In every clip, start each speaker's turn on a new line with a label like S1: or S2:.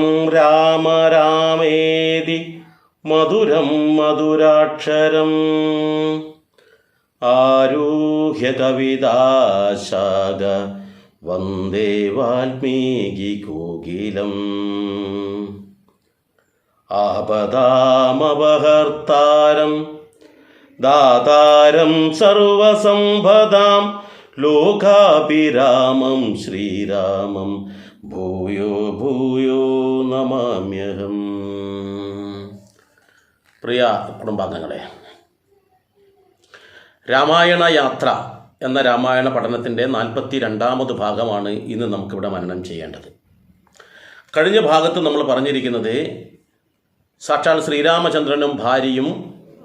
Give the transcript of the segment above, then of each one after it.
S1: രാമ രാമ രാമേതി മധുരം മധുരാക്ഷരം ആരുഹ്യ കവിതാശാഖ വന്ദേ വാൽമീകി കോകിലം ആപദാമപഹർത്താരം ദാതാരം സർവസമ്പദാം ലോകാഭിരാമം ശ്രീരാമം ഭൂയോ ഭൂയോ നമാമ്യഹം. പ്രിയ കുടുംബാംഗങ്ങളെ, രാമായണ യാത്ര എന്ന രാമായണ പഠനത്തിൻ്റെ 42ാമത് ഭാഗമാണ് ഇന്ന് നമുക്കിവിടെ മനനം ചെയ്യേണ്ടത്. കഴിഞ്ഞ ഭാഗത്ത് നമ്മൾ പറഞ്ഞിരിക്കുന്നത് സാക്ഷാൽ ശ്രീരാമചന്ദ്രനും ഭാര്യയും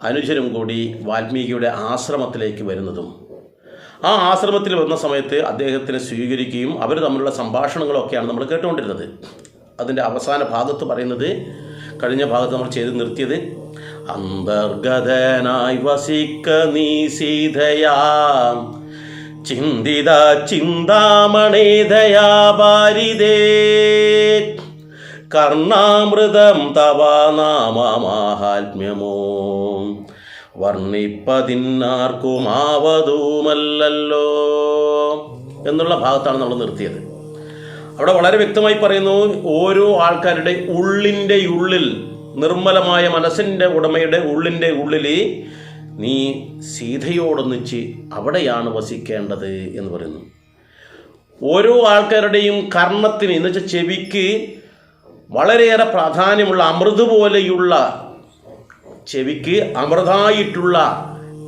S1: അനുജരും കൂടി വാൽമീകിയുടെ ആശ്രമത്തിലേക്ക് വരുന്നതും ആ ആശ്രമത്തിൽ വന്ന സമയത്ത് അദ്ദേഹത്തിനെ സ്വീകരിക്കുകയും അവർ തമ്മിലുള്ള സംഭാഷണങ്ങളൊക്കെയാണ് നമ്മൾ കേട്ടുകൊണ്ടിരുന്നത്. അതിൻ്റെ അവസാന ഭാഗത്ത് പറയുന്നത്, കഴിഞ്ഞ ഭാഗത്ത് നമ്മൾ ചെയ്ത് നിർത്തിയത്, അന്തർഗതനായി വസിക്ക നീ സീതയാ ചിന്തിത ചിന്താമണേതയാ ഭാരിതേ കർണാമൃതം തവ നാമമാഹാത്മ്യമോ വർണ്ണിപ്പതിന്നാർക്കുമാവതുമല്ലോ എന്നുള്ള ഭാഗത്താണ് നമ്മൾ നിർത്തിയത്. അവിടെ വളരെ വ്യക്തമായി പറയുന്നു, ഓരോ ആൾക്കാരുടെ ഉള്ളിൻ്റെ ഉള്ളിൽ, നിർമ്മലമായ മനസ്സിൻ്റെ ഉടമയുടെ ഉള്ളിൻ്റെ ഉള്ളിൽ നീ സീതയോടൊന്നിച്ച് അവിടെയാണ് വസിക്കേണ്ടത് എന്ന് പറയുന്നു. ഓരോ ആൾക്കാരുടെയും കർണത്തിന്, എന്ന് വെച്ചാൽ ചെവിക്ക് വളരെയേറെ പ്രാധാന്യമുള്ള, അമൃത് പോലെയുള്ള ചെവിക്ക് അമൃതായിട്ടുള്ള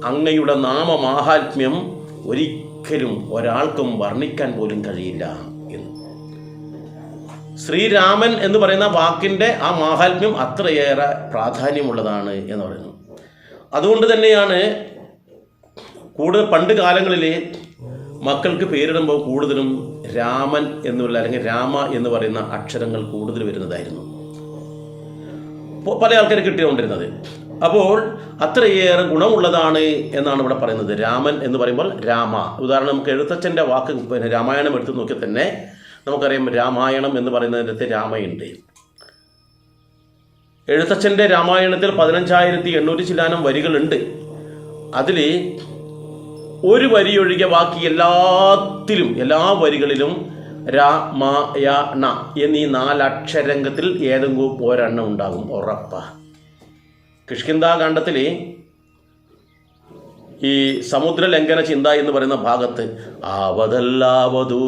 S1: അങ്ങയുടെ നാമമാഹാത്മ്യം ഒരിക്കലും ഒരാൾക്കും വർണ്ണിക്കാൻ പോലും കഴിയില്ല എന്ന്. ശ്രീരാമൻ എന്ന് പറയുന്ന വാക്കിൻ്റെ ആ മാഹാത്മ്യം അത്രയേറെ പ്രാധാന്യമുള്ളതാണ് എന്ന് പറയുന്നു. അതുകൊണ്ട് തന്നെയാണ് പണ്ട് കാലങ്ങളിൽ മക്കൾക്ക് പേരിടുമ്പോൾ കൂടുതലും രാമൻ എന്നുള്ള, അല്ലെങ്കിൽ രാമ എന്ന് പറയുന്ന അക്ഷരങ്ങൾ കൂടുതൽ വരുന്നതായിരുന്നു പല ആൾക്കാർ കിട്ടിക്കൊണ്ടിരുന്നത്. അപ്പോൾ അത്രയേറെ ഗുണമുള്ളതാണ് എന്നാണ് ഇവിടെ പറയുന്നത്. രാമൻ എന്ന് പറയുമ്പോൾ രാമ, ഉദാഹരണം നമുക്ക് എഴുത്തച്ഛൻ്റെ വാക്ക്, രാമായണം എടുത്ത് നോക്കിയാൽ തന്നെ നമുക്കറിയാം, രാമായണം എന്ന് പറയുന്നതിനകത്ത് രാമയുണ്ട്. എഴുത്തച്ഛൻ്റെ രാമായണത്തിൽ 15,800 ചില്ലാനം വരികളുണ്ട്. അതിൽ ഒരു വരിയൊഴികെ ബാക്കി എല്ലാത്തിലും, എല്ലാ വരികളിലും രാമായണ എന്നീ 4 അക്ഷരംഗത്തിൽ ഏതെങ്കിലും ഒരെണ്ണം ഉണ്ടാകും, ഉറപ്പാ. കിഷ്കിന്ധാകാന്ഡത്തിൽ ഈ സമുദ്രലംഘന ചിന്ത എന്ന് പറയുന്ന ഭാഗത്ത് ആവതല്ലാവതു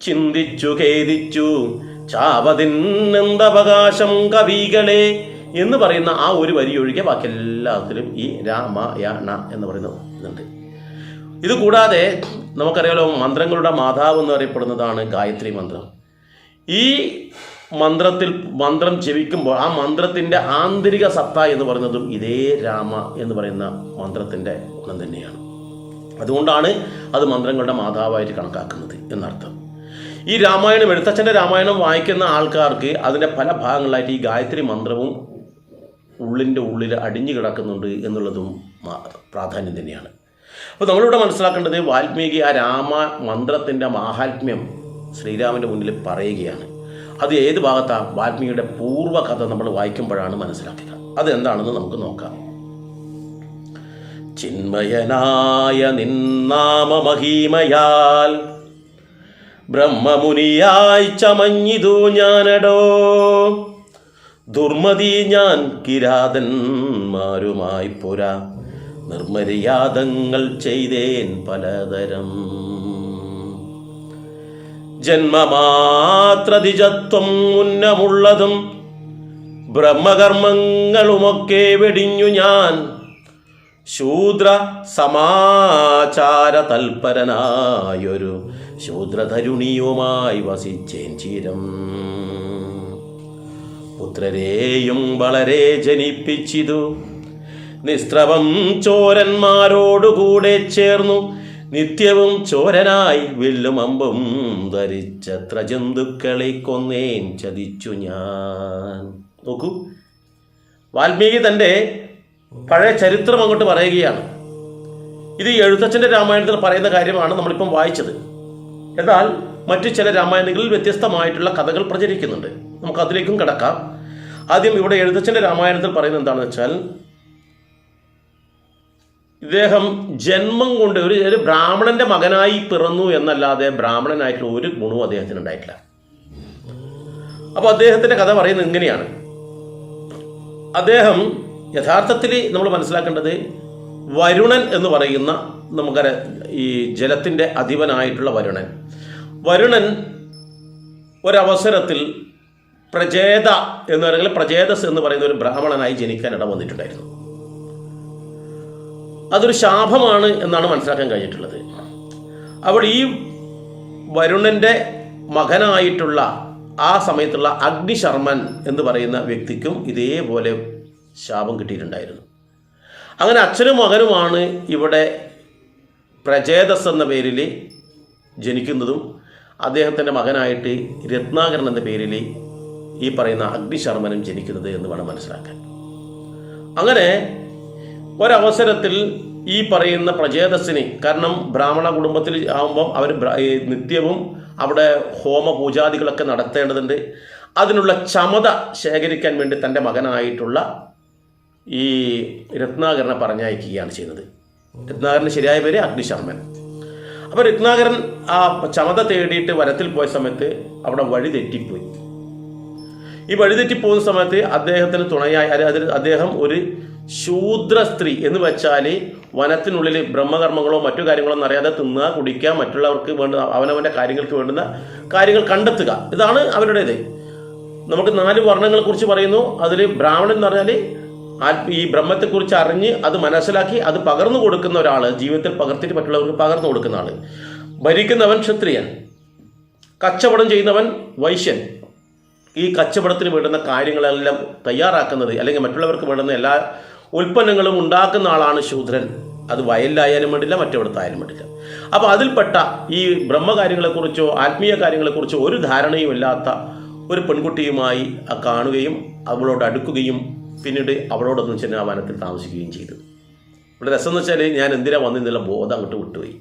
S1: ചിന്തിച്ചു ഖേദിച്ചു ചാവതിന്നെന്തവകാശം കവികളെ എന്ന് പറയുന്ന ആ ഒരു വരി ഒഴികെ ബാക്കി എല്ലാത്തിലും ഈ രാമായണ എന്ന് പറയുന്ന ഇതുണ്ട്. ഇത് കൂടാതെ നമുക്കറിയാലോ, മന്ത്രങ്ങളുടെ മാതാവ് എന്ന് അറിയപ്പെടുന്നതാണ് ഗായത്രി മന്ത്രം. ഈ മന്ത്രം ജപിക്കുമ്പോൾ ആ മന്ത്രത്തിൻ്റെ ആന്തരിക സത്ത എന്ന് പറയുന്നതും ഇതേ രാമ എന്ന് പറയുന്ന മന്ത്രത്തിൻ്റെ ഗുണം തന്നെയാണ്. അതുകൊണ്ടാണ് അത് മന്ത്രങ്ങളുടെ മാതാവായിട്ട് കണക്കാക്കുന്നത് എന്നർത്ഥം. ഈ രാമായണം, എഴുത്തച്ഛൻ്റെ രാമായണം വായിക്കുന്ന ആൾക്കാർക്ക് അതിൻ്റെ പല ഭാഗങ്ങളായിട്ട് ഈ ഗായത്രി മന്ത്രവും ഉള്ളിൻ്റെ ഉള്ളിൽ അടിഞ്ഞു കിടക്കുന്നുണ്ട് എന്നുള്ളതും പ്രാധാന്യം തന്നെയാണ്. അപ്പോൾ നമ്മളിവിടെ മനസ്സിലാക്കേണ്ടത്, വാൽമീകി ആ രാമ മന്ത്രത്തിൻ്റെ മാഹാത്മ്യം ശ്രീരാമൻ്റെ മുന്നിൽ പറയുകയാണ്. അത് ഏത് ഭാഗത്താണ്? വാൽമീകിയുടെ പൂർവ്വകഥ നമ്മൾ വായിക്കുമ്പോഴാണ് മനസ്സിലാക്കുക. അതെന്താണെന്ന് നമുക്ക് നോക്കാം. ചിന്മയനായ നിന്നാമമഹിമയാൽ ബ്രഹ്മമുനിയായി ചമഞ്ഞിതു ഞാനടോ, ദുർമതി ഞാൻ കിരാതന്മാരുമായി പുരാ നിർമര്യാദങ്ങൾ ചെയ്തേൻ പലതരം. ജന്മമാത്രതിജത്വം ഉന്നമുള്ളതും ബ്രഹ്മകർമ്മങ്ങളുമൊക്കെ വെടിഞ്ഞു ഞാൻ ശൂദ്ര സമാചാര തൽപരനായൊരു ശൂദ്രതരുണിയുമായി വസിച്ചേൻ ചിരം. പുത്രരെയും വളരെ ജനിപ്പിച്ചിതു, നിസ്ത്രവം ചോരന്മാരോടുകൂടെ ചേർന്നു നിത്യവും ചോരനായി വില്ലും അമ്പും ധരിച്ചത്ര ജന്തുക്കളെ കൊന്നേൻ ചതിച്ചു ഞാൻ. നോക്കൂ, വാൽമീകി തൻ്റെ പഴയ ചരിത്രം അങ്ങോട്ട് പറയുകയാണ്. ഇത് എഴുത്തച്ഛൻ്റെ രാമായണത്തിൽ പറയുന്ന കാര്യമാണ് നമ്മളിപ്പം വായിച്ചത്. എന്നാൽ മറ്റു ചില രാമായണങ്ങളിൽ വ്യത്യസ്തമായിട്ടുള്ള കഥകൾ പ്രചരിക്കുന്നുണ്ട്. നമുക്കതിലേക്കും കിടക്കാം. ആദ്യം ഇവിടെ എഴുത്തച്ഛൻ്റെ രാമായണത്തിൽ പറയുന്നത് എന്താണെന്ന് വെച്ചാൽ, ഇദ്ദേഹം ജന്മം കൊണ്ട് ഒരു ബ്രാഹ്മണന്റെ മകനായി പിറന്നു എന്നല്ലാതെ ബ്രാഹ്മണനായിട്ടുള്ള ഒരു ഗുണവും അദ്ദേഹത്തിന് ഉണ്ടായിട്ടില്ല. അപ്പോൾ അദ്ദേഹത്തിൻ്റെ കഥ പറയുന്നത് ഇങ്ങനെയാണ്. അദ്ദേഹം യഥാർത്ഥത്തിൽ നമ്മൾ മനസ്സിലാക്കേണ്ടത് വരുണൻ എന്ന് പറയുന്ന നമുക്കറിയാം, ഈ ജലത്തിൻ്റെ അധിപനായിട്ടുള്ള വരുണൻ ഒരവസരത്തിൽ പ്രജേത എന്ന് പറയുന്നത്, പ്രജേതസ് എന്ന് പറയുന്ന ഒരു ബ്രാഹ്മണനായി ജനിക്കാൻ ഇട വന്നിട്ടുണ്ടായിരുന്നു. അതൊരു ശാപമാണ് എന്നാണ് മനസ്സിലാക്കാൻ കഴിഞ്ഞിട്ടുള്ളത്. അപ്പോൾ ഈ വരുണൻ്റെ മകനായിട്ടുള്ള ആ സമയത്തുള്ള അഗ്നിശർമ്മൻ എന്ന് പറയുന്ന വ്യക്തിക്കും ഇതേപോലെ ശാപം കിട്ടിയിട്ടുണ്ടായിരുന്നു. അങ്ങനെ അച്ഛനും മകനുമാണ് ഇവിടെ പ്രജേതസ് എന്ന പേരിൽ ജനിക്കുന്നതും അദ്ദേഹത്തിൻ്റെ മകനായിട്ട് രത്നാകരൻ എന്ന പേരിൽ ഈ പറയുന്ന അഗ്നിശർമ്മനും ജനിക്കുന്നത് എന്ന് വേണം മനസ്സിലാക്കാൻ. അങ്ങനെ ഒരവസരത്തിൽ ഈ പറയുന്ന പ്രജേതസ്സിന്, കാരണം ബ്രാഹ്മണ കുടുംബത്തിൽ ആകുമ്പം അവർ നിത്യവും അവിടെ ഹോമ പൂജാദികളൊക്കെ നടത്തേണ്ടതുണ്ട്. അതിനുള്ള ചമത ശേഖരിക്കാൻ വേണ്ടി തൻ്റെ മകനായിട്ടുള്ള ഈ രത്നാകരനെ പറഞ്ഞയക്കുകയാണ് ചെയ്യുന്നത്. രത്നാകരൻ്റെ ശരിയായ പേര് അഗ്നിശർമ്മൻ. അപ്പോൾ രത്നാകരൻ ആ ചമത തേടിയിട്ട് വനത്തിൽ പോയ സമയത്ത് അവിടെ വഴി തെറ്റിപ്പോയി. ഈ വഴി തെറ്റിപ്പോകുന്ന സമയത്ത് അദ്ദേഹത്തിന് തുണയായി, അദ്ദേഹം ഒരു ശൂദ്ര സ്ത്രീ എന്ന് വെച്ചാൽ വനത്തിനുള്ളിൽ ബ്രഹ്മകർമ്മങ്ങളോ മറ്റു കാര്യങ്ങളോ ഒന്നും അറിയാതെ തിന്നുക, കുടിക്കുക, മറ്റുള്ളവർക്ക് വേണ്ട അവനവൻ്റെ കാര്യങ്ങൾക്ക് വേണ്ടുന്ന കാര്യങ്ങൾ കണ്ടെത്തുക, ഇതാണ് അവരുടേത്. നമുക്ക് 4 വർണ്ണങ്ങളെ കുറിച്ച് പറയുന്നു. അതിൽ ബ്രാഹ്മണൻ എന്ന് പറഞ്ഞാൽ ഈ ബ്രഹ്മത്തെക്കുറിച്ച് അറിഞ്ഞ് അത് മനസ്സിലാക്കി അത് പകർന്നു കൊടുക്കുന്ന ഒരാൾ, ജീവിതത്തിൽ പകർത്തിയിട്ട് മറ്റുള്ളവർക്ക് പകർന്നു കൊടുക്കുന്ന ആൾ. ഭരിക്കുന്നവൻ ക്ഷത്രിയൻ, കച്ചവടം ചെയ്യുന്നവൻ വൈശ്യൻ. ഈ കച്ചവടത്തിന് വേണ്ടുന്ന കാര്യങ്ങളെല്ലാം തയ്യാറാക്കുന്നത് അല്ലെങ്കിൽ മറ്റുള്ളവർക്ക് വേണ്ടുന്ന എല്ലാ ഉൽപ്പന്നങ്ങളും ഉണ്ടാക്കുന്ന ആളാണ് ശൂദ്രൻ. അത് വയലിലായാലും വേണ്ടില്ല, മറ്റെവിടത്തായാലും വേണ്ടില്ല. അപ്പോൾ അതിൽപ്പെട്ട ഈ ബ്രഹ്മകാര്യങ്ങളെക്കുറിച്ചോ ആത്മീയ കാര്യങ്ങളെക്കുറിച്ചോ ഒരു ധാരണയും ഇല്ലാത്ത ഒരു പെൺകുട്ടിയുമായി കാണുകയും അവളോട് അടുക്കുകയും പിന്നീട് അവളോടൊന്നും ചെന്ന് ആ വനത്തിൽ താമസിക്കുകയും ചെയ്തു. ഇവിടെ രസം എന്ന് വെച്ചാൽ ഞാൻ എന്തിനാ വന്നെന്നുള്ള ബോധം അങ്ങോട്ട് വിട്ടുപോയി.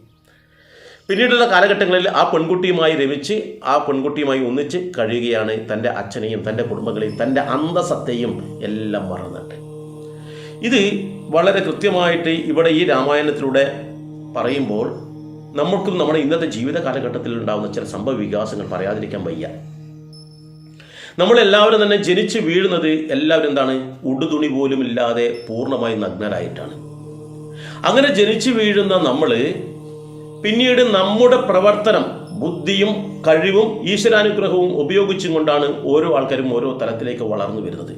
S1: പിന്നീടുള്ള കാലഘട്ടങ്ങളിൽ ആ പെൺകുട്ടിയുമായി രമിച്ച് ആ പെൺകുട്ടിയുമായി ഒന്നിച്ച് കഴിയുകയാണ്, തൻ്റെ അച്ഛനെയും തൻ്റെ കുടുംബങ്ങളെയും തൻ്റെ അന്തസത്തയും എല്ലാം മറന്നിട്ട്. ഇത് വളരെ കൃത്യമായിട്ട് ഇവിടെ ഈ രാമായണത്തിലൂടെ പറയുമ്പോൾ നമ്മൾക്കും നമ്മുടെ ഇന്നത്തെ ജീവിത കാലഘട്ടത്തിൽ ഉണ്ടാകുന്ന ചില സംഭവ വികാസങ്ങൾ പറയാതിരിക്കാൻ വയ്യ. നമ്മളെല്ലാവരും തന്നെ ജനിച്ച് വീഴുന്നത് എല്ലാവരും എന്താണ്, ഉടുതുണി പോലും ഇല്ലാതെ പൂർണ്ണമായി നഗ്നരായിട്ടാണ്. അങ്ങനെ ജനിച്ചു വീഴുന്ന നമ്മൾ പിന്നീട് നമ്മുടെ പ്രവർത്തനം, ബുദ്ധിയും കഴിവും ഈശ്വരാനുഗ്രഹവും ഉപയോഗിച്ചും കൊണ്ടാണ് ഓരോ ആൾക്കാരും ഓരോ തലത്തിലേക്ക് വളർന്നു വരുന്നത്.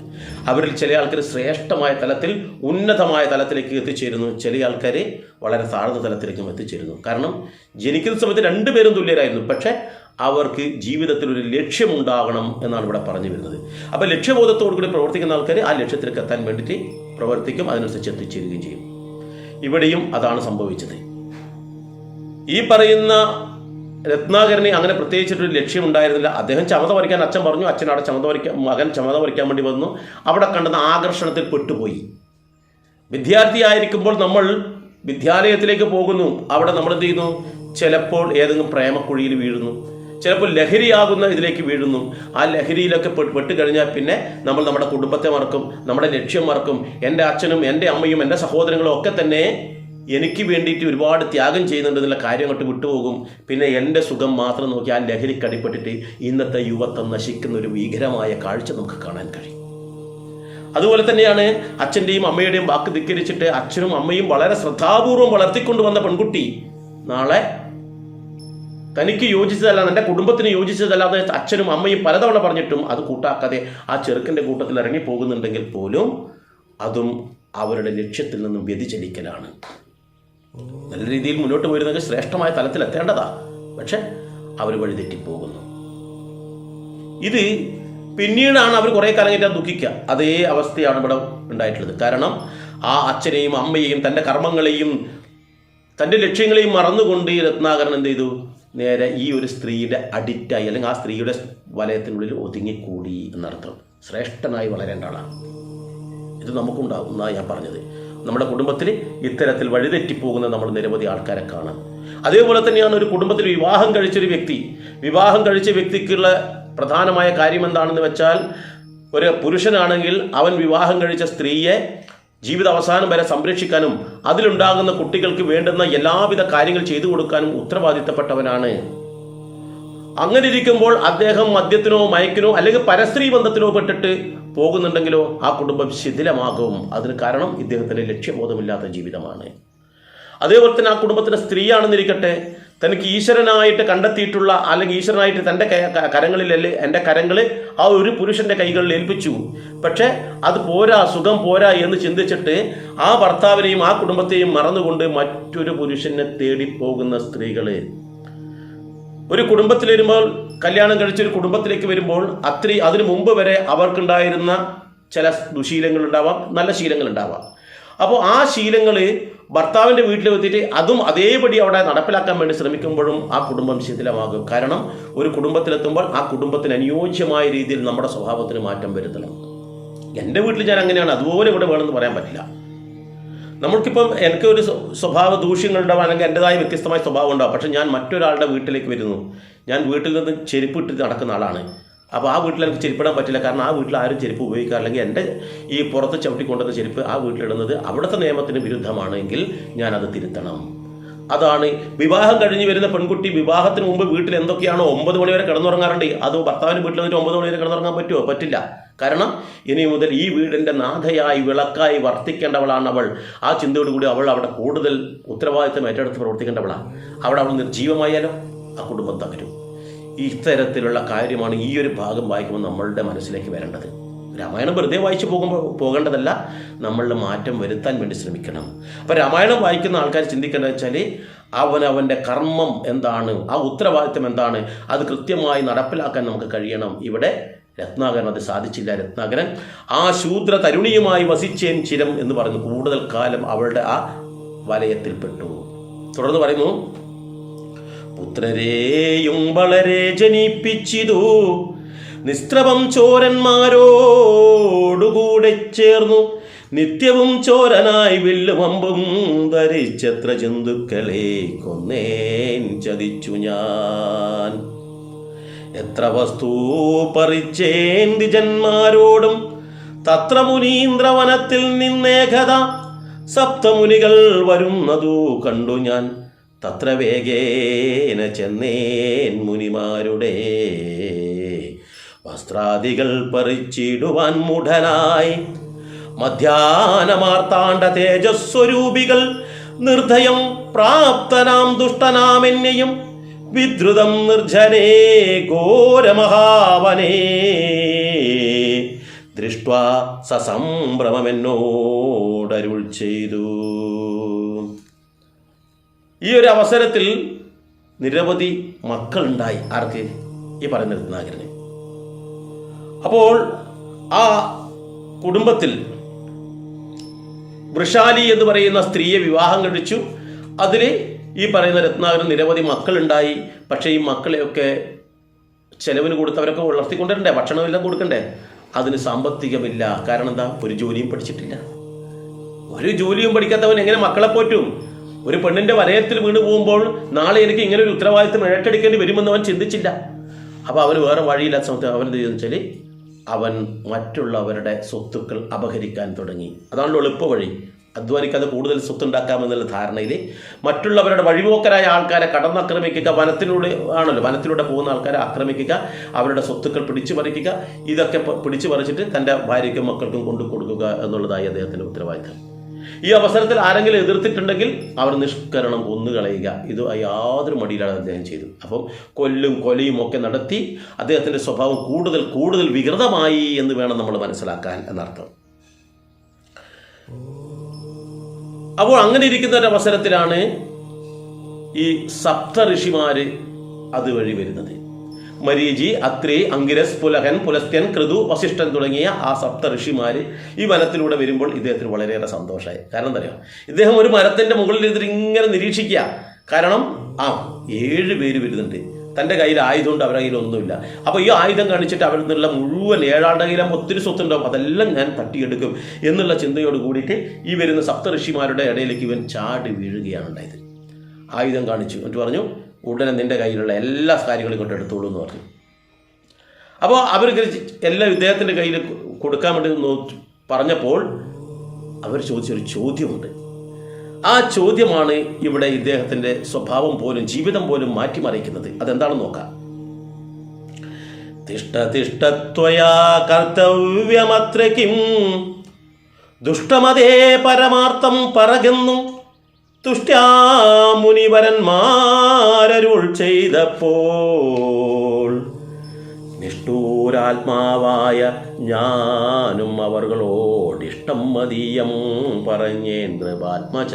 S1: അവരിൽ ചില ആൾക്കാർ ശ്രേഷ്ഠമായ തലത്തിൽ ഉന്നതമായ തലത്തിലേക്ക് എത്തിച്ചേരുന്നു, ചില ആൾക്കാർ വളരെ താഴ്ന്ന തലത്തിലേക്കും എത്തിച്ചേരുന്നു. കാരണം ജനിക്കുന്ന സമയത്ത് 2 പേരും തുല്യരായിരുന്നു, പക്ഷേ അവർക്ക് ജീവിതത്തിൽ ഒരു ലക്ഷ്യമുണ്ടാകണം എന്നാണ് ഇവിടെ പറഞ്ഞു വരുന്നത്. അപ്പോൾ ലക്ഷ്യബോധത്തോടു കൂടി പ്രവർത്തിക്കുന്ന ആൾക്കാർ ആ ലക്ഷ്യത്തിലേക്ക് എത്താൻ വേണ്ടിയിട്ട് പ്രവർത്തിക്കും, അതിനനുസരിച്ച് എത്തിച്ചേരുകയും ചെയ്യും. ഇവിടെയും അതാണ് സംഭവിച്ചത്. ഈ പറയുന്ന രത്നാകരന് അങ്ങനെ പ്രത്യേകിച്ചിട്ടൊരു ലക്ഷ്യമുണ്ടായിരുന്നില്ല. അദ്ദേഹം ചമത വരയ്ക്കാൻ അച്ഛൻ പറഞ്ഞു, അച്ഛൻ അവിടെ മകൻ ചമത വരയ്ക്കാൻ വേണ്ടി വന്നു. അവിടെ കണ്ടെന്ന ആകർഷണത്തിൽ പെട്ടുപോയി. വിദ്യാർത്ഥിയായിരിക്കുമ്പോൾ നമ്മൾ വിദ്യാലയത്തിലേക്ക് പോകുന്നു, അവിടെ നമ്മൾ എന്ത് ചെയ്യുന്നു, ചിലപ്പോൾ ഏതെങ്കിലും പ്രേമക്കുഴിയിൽ വീഴുന്നു, ചിലപ്പോൾ ലഹരിയാകുന്ന ഇതിലേക്ക് വീഴുന്നു. ആ ലഹരിയിലൊക്കെ പെട്ട് കഴിഞ്ഞാൽ പിന്നെ നമ്മൾ നമ്മുടെ കുടുംബത്തെ മറക്കും, നമ്മുടെ ലക്ഷ്യം മറക്കും. എൻ്റെ അച്ഛനും എൻ്റെ അമ്മയും എൻ്റെ സഹോദരങ്ങളും ഒക്കെ തന്നെ എനിക്ക് വേണ്ടിയിട്ട് ഒരുപാട് ത്യാഗം ചെയ്യുന്നുണ്ടെന്നുള്ള കാര്യം അങ്ങോട്ട് വിട്ടുപോകും. പിന്നെ എൻ്റെ സുഖം മാത്രം നോക്കി ആ ലഹരിക്കടിപ്പെട്ടിട്ട് ഇന്നത്തെ യുവത്വം നശിക്കുന്ന ഒരു ഭീകരമായ കാഴ്ച നമുക്ക് കാണാൻ കഴിയും. അതുപോലെ തന്നെയാണ് അച്ഛൻ്റെയും അമ്മയുടെയും വാക്ക് ധിക്കരിച്ചിട്ട് അച്ഛനും അമ്മയും വളരെ ശ്രദ്ധാപൂർവം വളർത്തിക്കൊണ്ടുവന്ന പെൺകുട്ടി നാളെ തനിക്ക് യോജിച്ചതല്ല, എൻ്റെ കുടുംബത്തിന് യോജിച്ചതല്ലാതെ അച്ഛനും അമ്മയും പലതവണ പറഞ്ഞിട്ടും അത് കൂട്ടാക്കാതെ ആ ചെറുക്കൻ്റെ കൂട്ടത്തിൽ ഇറങ്ങി പോകുന്നുണ്ടെങ്കിൽ പോലും അതും അവരുടെ ലക്ഷ്യത്തിൽ നിന്നും വ്യതിചലിക്കലാണ്. നല്ല രീതിയിൽ മുന്നോട്ട് പോയിരുന്നെങ്കിൽ ശ്രേഷ്ഠമായ തലത്തിൽ എത്തേണ്ടതാണ്, പക്ഷെ അവർ വഴി തെറ്റിപ്പോകുന്നു. ഇത് പിന്നീടാണ് അവർ കുറേ കാലം കഴിഞ്ഞാൽ ദുഃഖിക്കുക. അതേ അവസ്ഥയാണ് ഇവിടെ ഉണ്ടായിട്ടുള്ളത്. കാരണം ആ അച്ഛനെയും അമ്മയെയും തൻ്റെ കർമ്മങ്ങളെയും തൻ്റെ ലക്ഷ്യങ്ങളെയും മറന്നുകൊണ്ട് രത്നാകരൻ എന്ത് ചെയ്തു, നേരെ ഈ ഒരു സ്ത്രീയുടെ അഡിക്റ്റായി അല്ലെങ്കിൽ ആ സ്ത്രീയുടെ വലയത്തിനുള്ളിൽ ഒതുങ്ങിക്കൂടി എന്നർത്ഥം. ശ്രേഷ്ഠനായി വളരേണ്ട ആളാണ്. ഇത് നമുക്കുണ്ടാകും എന്നാണ് ഞാൻ പറഞ്ഞത്. നമ്മുടെ കുടുംബത്തിൽ ഇത്തരത്തിൽ വഴിതെറ്റിപ്പോകുന്ന നമ്മൾ നിരവധി ആൾക്കാരെ കാണാം. അതേപോലെ തന്നെയാണ് ഒരു കുടുംബത്തിൽ വിവാഹം കഴിച്ച വ്യക്തിക്കുള്ള പ്രധാനമായ കാര്യം എന്താണെന്ന് വെച്ചാൽ, ഒരു പുരുഷനാണെങ്കിൽ അവൻ വിവാഹം കഴിച്ച സ്ത്രീയെ ജീവിത അവസാനം വരെ സംരക്ഷിക്കാനും അതിലുണ്ടാകുന്ന കുട്ടികൾക്ക് വേണ്ടുന്ന എല്ലാവിധ കാര്യങ്ങൾ ചെയ്തു കൊടുക്കാനും ഉത്തരവാദിത്തപ്പെട്ടവനാണ്. അങ്ങനെ ഇരിക്കുമ്പോൾ അദ്ദേഹം മദ്യത്തിനോ മയക്കിനോ അല്ലെങ്കിൽ പരസ്ത്രീ ബന്ധത്തിലോ പെട്ടിട്ട് പോകുന്നുണ്ടെങ്കിലോ ആ കുടുംബം ശിഥിലമാകും. അതിന് കാരണം ഇദ്ദേഹത്തിൻ്റെ ലക്ഷ്യബോധമില്ലാത്ത ജീവിതമാണ്. അതേപോലെ തന്നെ ആ കുടുംബത്തിൻ്റെ സ്ത്രീയാണെന്നിരിക്കട്ടെ, തനിക്ക് ഈശ്വരനായിട്ട് കണ്ടെത്തിയിട്ടുള്ള അല്ലെങ്കിൽ ഈശ്വരനായിട്ട് തൻ്റെ കരങ്ങളിലല്ലേ എൻ്റെ കരങ്ങൾ ആ ഒരു പുരുഷൻ്റെ കൈകളിൽ ഏൽപ്പിച്ചു, പക്ഷേ അത് പോരാ, സുഖം പോരാ എന്ന് ചിന്തിച്ചിട്ട് ആ ഭർത്താവിനെയും ആ കുടുംബത്തെയും മറന്നുകൊണ്ട് മറ്റൊരു പുരുഷനെ തേടിപ്പോകുന്ന സ്ത്രീകൾ ഒരു കുടുംബത്തിൽ വരുമ്പോൾ, കല്യാണം കഴിച്ചൊരു കുടുംബത്തിലേക്ക് വരുമ്പോൾ അതിനു മുമ്പ് വരെ അവർക്കുണ്ടായിരുന്ന ചില ദുശീലങ്ങൾ ഉണ്ടാവാം, നല്ല ശീലങ്ങൾ ഉണ്ടാവാം. അപ്പോൾ ആ ശീലങ്ങൾ ഭർത്താവിൻ്റെ വീട്ടിൽ എത്തിയിട്ട് അതും അതേപടി അവിടെ നടപ്പിലാക്കാൻ വേണ്ടി ശ്രമിക്കുമ്പോഴും ആ കുടുംബം ശിഥിലമാകും. കാരണം ഒരു കുടുംബത്തിലെത്തുമ്പോൾ ആ കുടുംബത്തിന് അനുയോജ്യമായ രീതിയിൽ നമ്മുടെ സ്വഭാവത്തിന് മാറ്റം വരുത്തണം. എൻ്റെ വീട്ടിൽ ഞാൻ അങ്ങനെയാണ്, അതുപോലെ ഇവിടെ വേണമെന്ന് പറയാൻ പറ്റില്ല. നമ്മൾക്കിപ്പം എനിക്കൊരു സ്വഭാവ ദൂഷ്യങ്ങളുണ്ടാവും, അല്ലെങ്കിൽ എൻ്റെതായ വ്യത്യസ്തമായ സ്വഭാവം ഉണ്ടാവും. പക്ഷേ ഞാൻ മറ്റൊരാളുടെ വീട്ടിലേക്ക് വരുന്നു, ഞാൻ വീട്ടിൽ നിന്ന് ചെരുപ്പ് ഇട്ടിട്ട് നടക്കുന്ന ആളാണ്. അപ്പോൾ ആ വീട്ടിൽ എനിക്ക് ചെരുപ്പിടാൻ പറ്റില്ല, കാരണം ആ വീട്ടിൽ ആരും ചെരുപ്പ് ഉപയോഗിക്കുക, അല്ലെങ്കിൽ എൻ്റെ ഈ പുറത്ത് ചവിട്ടിക്കൊണ്ടുവന്ന ചെരുപ്പ് ആ വീട്ടിലിടുന്നത് അവിടുത്തെ നിയമത്തിന് വിരുദ്ധമാണെങ്കിൽ ഞാനത് തിരുത്തണം. അതാണ് വിവാഹം കഴിഞ്ഞ് വരുന്ന പെൺകുട്ടി വിവാഹത്തിന് മുമ്പ് വീട്ടിൽ എന്തൊക്കെയാണോ 9 മണി വരെ കിടന്നുറങ്ങാറുണ്ട്, അത് ഭർത്താവിന് വീട്ടിൽ വന്നിട്ട് 9 മണി വരെ കിടന്നുറങ്ങാൻ പറ്റുമോ? പറ്റില്ല. കാരണം ഇനി മുതൽ ഈ വീടിൻ്റെ നാഥയായി വിളക്കായി വർത്തിക്കേണ്ടവളാണ് അവൾ. ആ ചിന്തയോടുകൂടി അവൾ അവിടെ കൂടുതൽ ഉത്തരവാദിത്തം ഏറ്റെടുത്ത് പ്രവർത്തിക്കേണ്ടവളാണ്. അവിടെ അവൾ നിർജീവമായാലോ ആ കുടുംബം തകരും. ഇത്തരത്തിലുള്ള കാര്യമാണ് ഈ ഒരു ഭാഗം വായിക്കുമ്പോൾ നമ്മളുടെ മനസ്സിലേക്ക് വരേണ്ടത്. രാമായണം വെറുതെ വായിച്ചു പോകേണ്ടതല്ല, നമ്മളുടെ മാറ്റം വരുത്താൻ വേണ്ടി ശ്രമിക്കണം. അപ്പോൾ രാമായണം വായിക്കുന്ന ആൾക്കാർ ചിന്തിക്കേണ്ടത് വെച്ചാൽ അവനവൻ്റെ കർമ്മം എന്താണ്, ആ ഉത്തരവാദിത്തം എന്താണ്, അത് കൃത്യമായി നടപ്പിലാക്കാൻ നമുക്ക് കഴിയണം. ഇവിടെ രത്നാകരൻ അത് സാധിച്ചില്ല. രത്നാകരൻ ആ ശൂദ്ര തരുണിയുമായി വസിച്ചേൻ ചിരം എന്ന് പറയുന്നു. കൂടുതൽ കാലം അവളുടെ ആ വലയത്തിൽപ്പെട്ടു. തുടർന്ന് പറയുന്നു, പുത്രരെയും വളരെ ജനിപ്പിച്ചിതു, നിസ്ത്രവം ചോരന്മാരോടുകൂടെ ചേർന്നു, നിത്യവും ചോരനായി വില്ലും അമ്പും ധരിച്ചെത്ര ജന്തുക്കളെ കൊന്നേൻ ചതിച്ചു ഞാൻ. എത്ര വസ്തു പറിച്ചേൻ ദ്വിജന്മാരോടും, തത്ര മുനീന്ദ്രവനത്തിൽ നിന്നേകത സപ്തമുനികൾ വരുന്നതു കണ്ടു ഞാൻ. തത്ര വേഗേന ചെന്നേൻ മുനിമാരുടെ വസ്ത്രാദികൾ പറിച്ചിടുവാൻ മൂഢനായി. മധ്യാനമാർത്താണ്ട തേജസ്വരൂപികൾ നിർദ്ധയം പ്രാപ്തനാം ദുഷ്ടനാമെന്നെയും വിദ്രുതം നിർജ്ജനേ ഘോരമഹാവനേ ദൃഷ്ട്വാ സസംഭ്രമമെന്നോടരുൾ ചെയ്തു. ഈ ഒരു അവസരത്തിൽ നിരവധി മക്കളുണ്ടായി. ആർക്ക്? ഈ പറയുന്ന രത്നാകരന്. അപ്പോൾ ആ കുടുംബത്തിൽ വൃഷാലി എന്ന് പറയുന്ന സ്ത്രീയെ വിവാഹം കഴിച്ചു. അതിൽ ഈ പറയുന്ന രത്നാകരൻ നിരവധി മക്കളുണ്ടായി. പക്ഷേ ഈ മക്കളെയൊക്കെ ചെലവിന് കൊടുത്തവരൊക്കെ വളർത്തിക്കൊണ്ടിരണ്ടേ, ഭക്ഷണമെല്ലാം കൊടുക്കണ്ടേ? അതിന് സാമ്പത്തികമില്ല. കാരണം എന്താ? ഒരു ജോലിയും പഠിച്ചിട്ടില്ല. ഒരു ജോലിയും പഠിക്കാത്തവൻ എങ്ങനെ മക്കളെ പോറ്റും? ഒരു പെണ്ണിൻ്റെ വലയത്തിൽ വീണ് പോകുമ്പോൾ നാളെ എനിക്ക് ഇങ്ങനെ ഒരു ഉത്തരവാദിത്വം ഏറ്റെടുക്കേണ്ടി വരുമെന്ന് അവൻ ചിന്തിച്ചില്ല. അപ്പോൾ അവന് വേറെ വഴിയില്ലാത്ത സമയത്ത് അവൻ എന്ത് ചെയ്തെന്ന് വെച്ചാൽ അവൻ മറ്റുള്ളവരുടെ സ്വത്തുക്കൾ അപഹരിക്കാൻ തുടങ്ങി. അതാണല്ലോ എളുപ്പ വഴി. അധ്വാനിക്കാതെ കൂടുതൽ സ്വത്തുണ്ടാക്കാമെന്നുള്ള ധാരണയിൽ മറ്റുള്ളവരുടെ വഴിപോക്കരായ ആൾക്കാരെ കടന്നാക്രമിക്കുക, വനത്തിലൂടെ പോകുന്ന ആൾക്കാരെ ആക്രമിക്കുക, അവരുടെ സ്വത്തുക്കൾ പിടിച്ചു പറിക്കുക, ഇതൊക്കെ പിടിച്ചു പറിച്ചിട്ട് തൻ്റെ ഭാര്യയ്ക്കും മക്കൾക്കും കൊണ്ടു കൊടുക്കുക എന്നുള്ളതായി അദ്ദേഹത്തിൻ്റെ ഉത്തരവാദിത്തം. ഈ അവസരത്തിൽ ആരെങ്കിലും എതിർത്തിട്ടുണ്ടെങ്കിൽ അവർ നിഷ്കരണം കൊന്നുകളയുക. ഇത് യാതൊരു മടിയിലാണ് അദ്ദേഹം ചെയ്തു. അപ്പം കൊലയും ഒക്കെ നടത്തി അദ്ദേഹത്തിൻ്റെ സ്വഭാവം കൂടുതൽ വികൃതമായി എന്ന് വേണം നമ്മൾ മനസ്സിലാക്കാൻ എന്നർത്ഥം. അപ്പോൾ അങ്ങനെ ഇരിക്കുന്ന ഒരു അവസരത്തിലാണ് ഈ സപ്ത ഋഷിമാര് അതുവഴി വരുന്നത്. മരീചി, അത്രി, അങ്കിരസ്, പുലഹൻ, പുലസ്ത്യൻ, കൃതു, വസിഷ്ഠൻ തുടങ്ങിയ ആ സപ്ത ഋഷിമാര് ഈ വനത്തിലൂടെ വരുമ്പോൾ ഇദ്ദേഹത്തിന് വളരെയേറെ സന്തോഷമായി. കാരണം എന്താ പറയുക, ഇദ്ദേഹം ഒരു മരത്തിൻ്റെ മുകളിൽ ഇരുന്നിട്ട് ഇങ്ങനെ നിരീക്ഷിക്കുക. കാരണം 7 പേര് വരുന്നുണ്ട്, തൻ്റെ കയ്യിൽ ആയുധമുണ്ട്, അവരുടെ കയ്യിലൊന്നുമില്ല. അപ്പോൾ ഈ ആയുധം കാണിച്ചിട്ട് അവരിൽ നിന്നുള്ള മുഴുവൻ 7 ആളുടെ കയ്യിലും ഒത്തിരി സ്വത്തുണ്ടാവും, അതെല്ലാം ഞാൻ തട്ടിയെടുക്കും എന്നുള്ള ചിന്തയോട് കൂടിയിട്ട് ഈ വരുന്ന സപ്ത ഋഷിമാരുടെ ഇടയിലേക്ക് ഇവൻ ചാടി വീഴുകയാണ് ഉണ്ടായത്. ആയുധം കാണിച്ചു. എന്നിട്ട് പറഞ്ഞു, ഉടനെ നിൻ്റെ കയ്യിലുള്ള എല്ലാ കാര്യങ്ങളും കൊണ്ട് എടുത്തോളൂ എന്ന് പറഞ്ഞു. അപ്പോൾ അവർക്ക് എല്ലാം ഇദ്ദേഹത്തിൻ്റെ കയ്യിൽ കൊടുക്കാൻ വേണ്ടി പറഞ്ഞപ്പോൾ അവർ ചോദിച്ചൊരു ചോദ്യമുണ്ട്. ആ ചോദ്യമാണ് ഇവിടെ ഇദ്ദേഹത്തിൻ്റെ സ്വഭാവം പോലും ജീവിതം പോലും മാറ്റിമറിക്കുന്നത്. അതെന്താണെന്ന് നോക്കാം. തിഷ്ടതിഷ്ടത്വയാ കർത്തവ്യമത്ര കിം ദുഷ്ടമതേ പരമാർത്ഥം പറകുന്നു തുഷ്ട്യാ മുനിവരന്മാരരുൾ ചെയ്തപ്പോൾ നിഷ്ഠൂരാത്മാവായ ഞാനും അവർകളോടിഷ്ടം മതീയം പറഞ്ഞേൻ നൃപാത്മജ.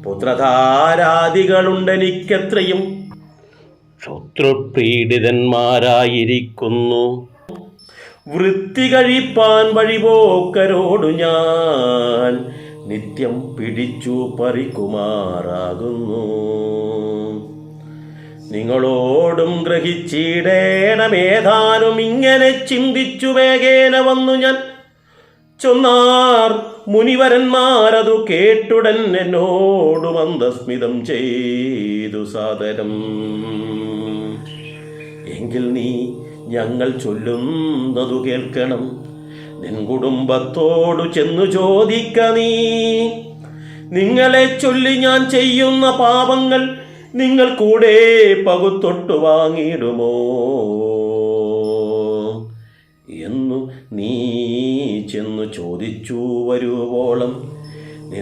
S1: പുത്രധാരാദികളുണ്ടെനിക്കെത്രയും ശത്രുപീഡിതന്മാരായിരിക്കുന്നു. വൃത്തി കഴിപ്പാൻ വഴിപോക്കരോടു ഞാൻ നിത്യം പിടിച്ചു പറിക്കുമാറാകുന്നു. നിങ്ങളോടും ഗ്രഹിച്ചിടേണമേതാനും ഇങ്ങനെ ചിന്തിച്ചു വേഗേന വന്നു ഞാൻ ചൊന്നാർ മുനിവരന്മാരതു കേട്ടുടൻ എന്നോടു മന്ദസ്മിതം ചെയ്തു സാദരം. എങ്കിൽ നീ ഞങ്ങൾ ചൊല്ലുന്നതു കേൾക്കണം, നിൻ കുടുംബത്തോടു ചെന്നു ചോദിക്ക നീ. നിങ്ങളെ ചൊല്ലി ഞാൻ ചെയ്യുന്ന പാപങ്ങൾ നിങ്ങൾ കൂടെ പകുത്തൊട്ടു വാങ്ങിയിടുമോ എന്നു നീ ചെന്നു ചോദിച്ചു വരുവോളം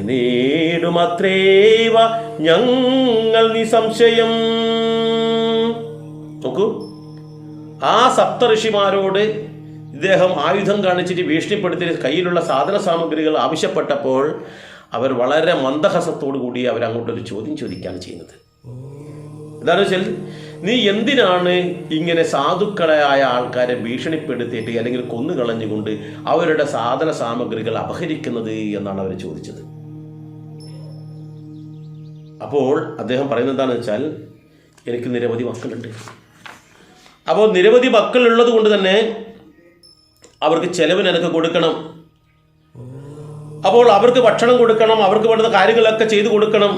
S1: നേടുമത്രേവ ഞങ്ങൾ നിസംശയം. നോക്കൂ, ആ സപ്തഋഷിമാരോട് ഇദ്ദേഹം ആയുധം കാണിച്ചിട്ട് ഭീഷണിപ്പെടുത്തി കയ്യിലുള്ള സാധന സാമഗ്രികൾ ആവശ്യപ്പെട്ടപ്പോൾ അവർ വളരെ മന്ദഹസത്തോടു കൂടി അവരങ്ങോട്ടൊരു ചോദ്യം ചോദിക്കുകയാണ് ചെയ്യുന്നത്. എന്താണെന്ന് വെച്ചാൽ, നീ എന്തിനാണ് ഇങ്ങനെ സാധുക്കളായ ആൾക്കാരെ ഭീഷണിപ്പെടുത്തിയിട്ട് അല്ലെങ്കിൽ കൊന്നുകളഞ്ഞുകൊണ്ട് അവരുടെ സാധന സാമഗ്രികൾ അപഹരിക്കുന്നത് എന്നാണ് അവർ ചോദിച്ചത്. അപ്പോൾ അദ്ദേഹം പറയുന്നത് എന്താണെന്ന് വെച്ചാൽ, എനിക്ക് നിരവധി മക്കളുണ്ട്. അപ്പോൾ നിരവധി മക്കളുള്ളത് കൊണ്ട് തന്നെ അവർക്ക് ചെലവിന് എനിക്ക് കൊടുക്കണം. അപ്പോൾ അവർക്ക് ഭക്ഷണം കൊടുക്കണം, അവർക്ക് വേണ്ടുന്ന കാര്യങ്ങളൊക്കെ ചെയ്തു കൊടുക്കണം.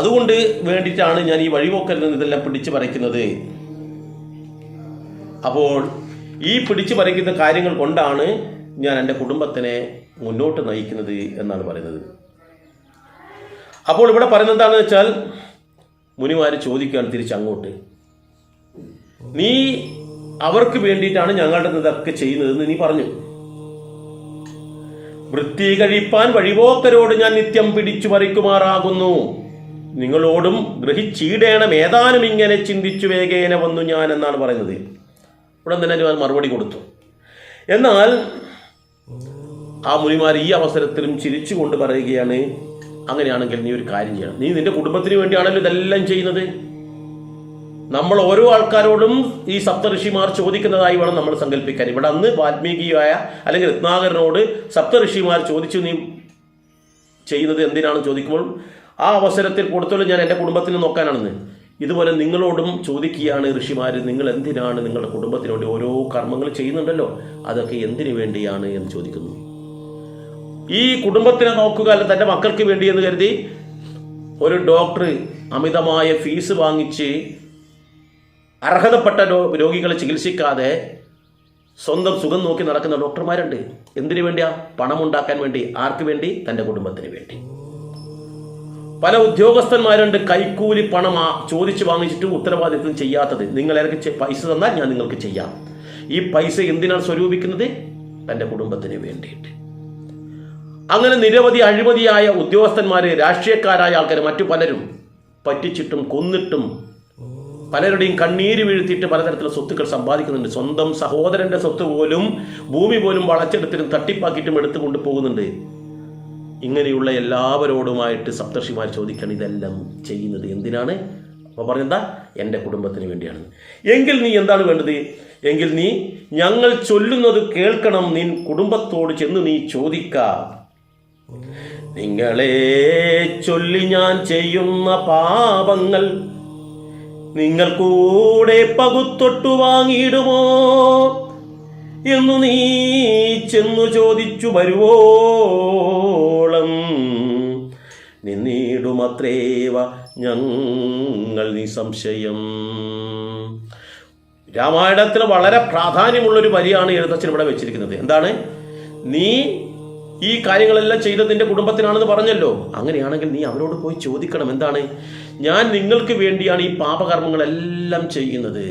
S1: അതുകൊണ്ട് വേണ്ടിയിട്ടാണ് ഞാൻ ഈ വഴിപോക്കലിൽ നിന്ന് ഇതെല്ലാം പിടിച്ചു പറിക്കുന്നത്. അപ്പോൾ ഈ പിടിച്ചു പറിക്കുന്ന കാര്യങ്ങൾ കൊണ്ടാണ് ഞാൻ എൻ്റെ കുടുംബത്തിനെ മുന്നോട്ട് നയിക്കുന്നത് എന്നാണ് പറയുന്നത്. അപ്പോൾ ഇവിടെ പറയുന്നത് എന്താണെന്ന് വെച്ചാൽ, മുനിമാർ ചോദിക്കുകയാണ് തിരിച്ചങ്ങോട്ട്, നീ അവർക്ക് വേണ്ടിയിട്ടാണ് ഞങ്ങളുടെ ഇതൊക്കെ ചെയ്യുന്നതെന്ന് നീ പറഞ്ഞു. വൃത്തി കഴിപ്പാൻ വഴിപോക്കരോട് ഞാൻ നിത്യം പിടിച്ചു പറിക്കുമാറാകുന്നു. നിങ്ങളോടും ഗ്രഹിച്ചീടേണം ഏതാനും ഇങ്ങനെ ചിന്തിച്ചു വേഗേന വന്നു ഞാൻ എന്നാണ് പറയുന്നത്. ഉടൻ തന്നെ ഞാൻ മറുപടി കൊടുത്തു. എന്നാൽ ആ മുനിമാർ ഈ അവസരത്തിലും ചിരിച്ചുകൊണ്ട് പറയുകയാണ്, അങ്ങനെയാണെങ്കിൽ നീ ഒരു കാര്യം ചെയ്യണം. നീ നിന്റെ കുടുംബത്തിന് വേണ്ടിയാണല്ലോ ഇതെല്ലാം ചെയ്യുന്നത്. നമ്മൾ ഓരോ ആൾക്കാരോടും ഈ സപ്തഋഷിമാർ ചോദിക്കുന്നതായി വേണം നമ്മൾ സങ്കല്പിക്കാൻ. ഇവിടെ അന്ന് വാൽമീകിയായ അല്ലെങ്കിൽ രത്നാകരനോട് സപ്തഋഷിമാർ ചോദിച്ചു നീ ചെയ്യുന്നത് എന്തിനാണ് ചോദിക്കുമ്പോൾ ആ അവസരത്തിൽ കൊടുത്തോളം ഞാൻ എൻ്റെ കുടുംബത്തിന് നോക്കാനാണെന്ന്. ഇതുപോലെ നിങ്ങളോടും ചോദിക്കുകയാണ് ഋഷിമാർ, നിങ്ങൾ എന്തിനാണ് നിങ്ങളുടെ കുടുംബത്തിന് വേണ്ടി ഓരോ കർമ്മങ്ങൾ ചെയ്യുന്നുണ്ടല്ലോ, അതൊക്കെ എന്തിനു വേണ്ടിയാണ് എന്ന് ചോദിക്കുന്നു. ഈ കുടുംബത്തിനെ നോക്കുക അല്ല തൻ്റെ മക്കൾക്ക് വേണ്ടി എന്ന് കരുതി ഒരു ഡോക്ടർ അമിതമായ ഫീസ് വാങ്ങിച്ച് അർഹതപ്പെട്ട രോഗികളെ ചികിത്സിക്കാതെ സ്വന്തം സുഖം നോക്കി നടക്കുന്ന ഡോക്ടർമാരുണ്ട്. എന്തിനു വേണ്ടിയാ? പണം ഉണ്ടാക്കാൻ വേണ്ടി. ആർക്ക് വേണ്ടി? തൻ്റെ കുടുംബത്തിന് വേണ്ടി. പല ഉദ്യോഗസ്ഥന്മാരുണ്ട് കൈക്കൂലി പണം ചോദിച്ച് വാങ്ങിച്ചിട്ടും ഉത്തരവാദിത്വം ചെയ്യാത്തത്. നിങ്ങൾ എനിക്ക് പൈസ തന്നാൽ ഞാൻ നിങ്ങൾക്ക് ചെയ്യാം. ഈ പൈസ എന്തിനാണ് സ്വരൂപിക്കുന്നത്? തൻ്റെ കുടുംബത്തിന് വേണ്ടിയിട്ട്. അങ്ങനെ നിരവധി അഴിമതിയായ ഉദ്യോഗസ്ഥന്മാർ, രാഷ്ട്രീയക്കാരായ ആൾക്കാർ, മറ്റു പലരും പറ്റിച്ചിട്ടും കൊന്നിട്ടും പലരുടെയും കണ്ണീര് വീഴ്ത്തിയിട്ട് പലതരത്തിലുള്ള സ്വത്തുക്കൾ സമ്പാദിക്കുന്നുണ്ട്. സ്വന്തം സഹോദരൻ്റെ സ്വത്ത് പോലും, ഭൂമി പോലും വളച്ചെടുത്തിട്ടും തട്ടിപ്പാക്കിയിട്ടും എടുത്തു കൊണ്ടുപോകുന്നുണ്ട്. ഇങ്ങനെയുള്ള എല്ലാവരോടുമായിട്ട് സപ്തർഷിമാർ ചോദിക്കണം, ഇതെല്ലാം ചെയ്യുന്നത് എന്തിനാണ്? അപ്പോൾ പറഞ്ഞെന്താ? എൻ്റെ കുടുംബത്തിന് വേണ്ടിയാണ്. എങ്കിൽ നീ എന്താണ് വേണ്ടത്? എങ്കിൽ നീ ഞങ്ങൾ ചൊല്ലുന്നത് കേൾക്കണം, നിൻ കുടുംബത്തോട് ചെന്ന് നീ ചോദിക്ക. നിങ്ങളെ ചൊല്ലി ഞാൻ ചെയ്യുന്ന പാപങ്ങൾ നിങ്ങൾ കൂടെ പകുത്തൊട്ടു വാങ്ങിയിടുമോ എന്നു നീ ചെന്നു ചോദിച്ചു വരുവോളം നിന്നിടുമത്രേവ ഞങ്ങൾ നിസംശയം. രാമായണത്തിൽ വളരെ പ്രാധാന്യമുള്ളൊരു വരിയാണ് എഴുത്തച്ഛൻ ഇവിടെ വെച്ചിരിക്കുന്നത്. എന്താണ്? നീ ഈ കാര്യങ്ങളെല്ലാം ചെയ്തത് നിന്റെ കുടുംബത്തിനാണെന്ന് പറഞ്ഞല്ലോ. അങ്ങനെയാണെങ്കിൽ നീ അവരോട് പോയി ചോദിക്കണം. എന്താണ്? ഞാൻ നിങ്ങൾക്ക് വേണ്ടിയാണ് ഈ പാപകർമ്മങ്ങളെല്ലാം ചെയ്യുന്നത്.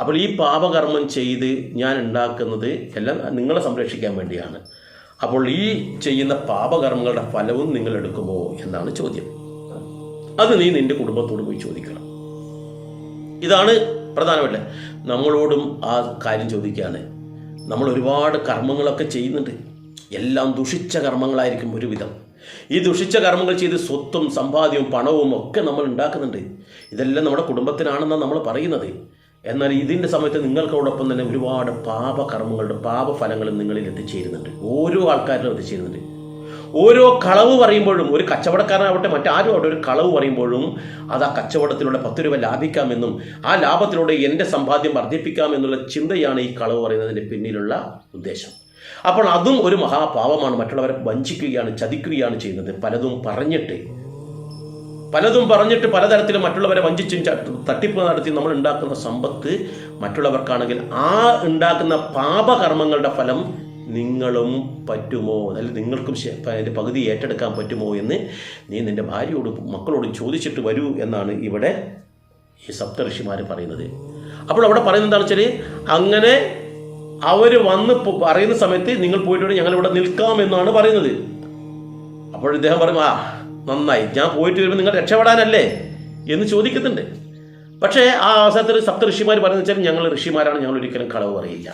S1: അപ്പോൾ ഈ പാപകർമ്മം ചെയ്ത് ഞാൻ ഉണ്ടാക്കുന്നത് എല്ലാം നിങ്ങളെ സംരക്ഷിക്കാൻ വേണ്ടിയാണ്. അപ്പോൾ ഈ ചെയ്യുന്ന പാപകർമ്മങ്ങളുടെ ഫലവും നിങ്ങൾ എടുക്കുമോ എന്നാണ് ചോദ്യം. അത് നീ നിന്റെ കുടുംബത്തോട് പോയി ചോദിക്കണം. ഇതാണ് പ്രധാനമല്ലേ. നമ്മളോടും ആ കാര്യം ചോദിക്കുകയാണ്. നമ്മൾ ഒരുപാട് കർമ്മങ്ങളൊക്കെ ചെയ്യുന്നുണ്ട്. എല്ലാം ദുഷിച്ച കർമ്മങ്ങളായിരിക്കും ഒരുവിധം. ഈ ദുഷിച്ച കർമ്മങ്ങൾ ചെയ്ത് സ്വത്തും സമ്പാദ്യവും പണവും ഒക്കെ നമ്മൾ ഉണ്ടാക്കുന്നുണ്ട്. ഇതെല്ലാം നമ്മുടെ കുടുംബത്തിനാണെന്നാണ് നമ്മൾ പറയുന്നത്. എന്നാൽ ഇതിൻ്റെ സമയത്ത് നിങ്ങൾക്കോടൊപ്പം തന്നെ ഒരുപാട് പാപകർമ്മങ്ങളുടെ പാപഫലങ്ങളും നിങ്ങളിൽ എത്തിച്ചേരുന്നുണ്ട്. ഓരോ ആൾക്കാരിലും എത്തിച്ചേരുന്നുണ്ട്. ഓരോ കളവ് പറയുമ്പോഴും, ഒരു കച്ചവടക്കാരനാവട്ടെ മറ്റാരും ആവട്ടെ, ഒരു കളവ് പറയുമ്പോഴും അത് ആ കച്ചവടത്തിലൂടെ 10 രൂപ ലാഭിക്കാമെന്നും ആ ലാഭത്തിലൂടെ എൻ്റെ സമ്പാദ്യം വർദ്ധിപ്പിക്കാമെന്നുള്ള ചിന്തയാണ് ഈ കളവ് പറയുന്നതിൻ്റെ പിന്നിലുള്ള ഉദ്ദേശം. അപ്പോൾ അതും ഒരു മഹാപാപമാണ്. മറ്റുള്ളവരെ വഞ്ചിക്കുകയാണ്, ചതിക്കുകയാണ് ചെയ്യുന്നത്. പലതും പറഞ്ഞിട്ട് പലതരത്തിലും മറ്റുള്ളവരെ വഞ്ചിച്ചും തട്ടിപ്പ് നടത്തി നമ്മൾ ഉണ്ടാക്കുന്ന സമ്പത്ത് മറ്റുള്ളവർക്കാണെങ്കിൽ ആ ഉണ്ടാക്കുന്ന പാപകർമ്മങ്ങളുടെ ഫലം നിങ്ങളും പറ്റുമോ, അല്ലെങ്കിൽ നിങ്ങൾക്കും അതിൻ്റെ പകുതി ഏറ്റെടുക്കാൻ പറ്റുമോ എന്ന് നീ നിൻ്റെ ഭാര്യയോടും മക്കളോടും ചോദിച്ചിട്ട് വരൂ എന്നാണ് ഇവിടെ ഈ സപ്തഋഷിമാർ പറയുന്നത്. അപ്പോൾ അവിടെ പറയുന്നത് എന്താണെന്ന് വെച്ചാൽ, അങ്ങനെ അവർ വന്ന് പറയുന്ന സമയത്ത് നിങ്ങൾ പോയിട്ട് ഞങ്ങളിവിടെ നിൽക്കാമെന്നാണ് പറയുന്നത്. അപ്പോൾ ഇദ്ദേഹം പറയും, ആ നന്നായി, ഞാൻ പോയിട്ട് വരുമ്പോൾ നിങ്ങൾ രക്ഷപ്പെടാനല്ലേ എന്ന് ചോദിക്കുന്നുണ്ട്. പക്ഷേ ആ അവസരത്തിൽ സപ്തഋഷിമാർ പറയുന്നത് വെച്ചാൽ, ഞങ്ങൾ ഋഷിമാരാണ്, ഞങ്ങൾ ഒരിക്കലും കളവ് പറയില്ല.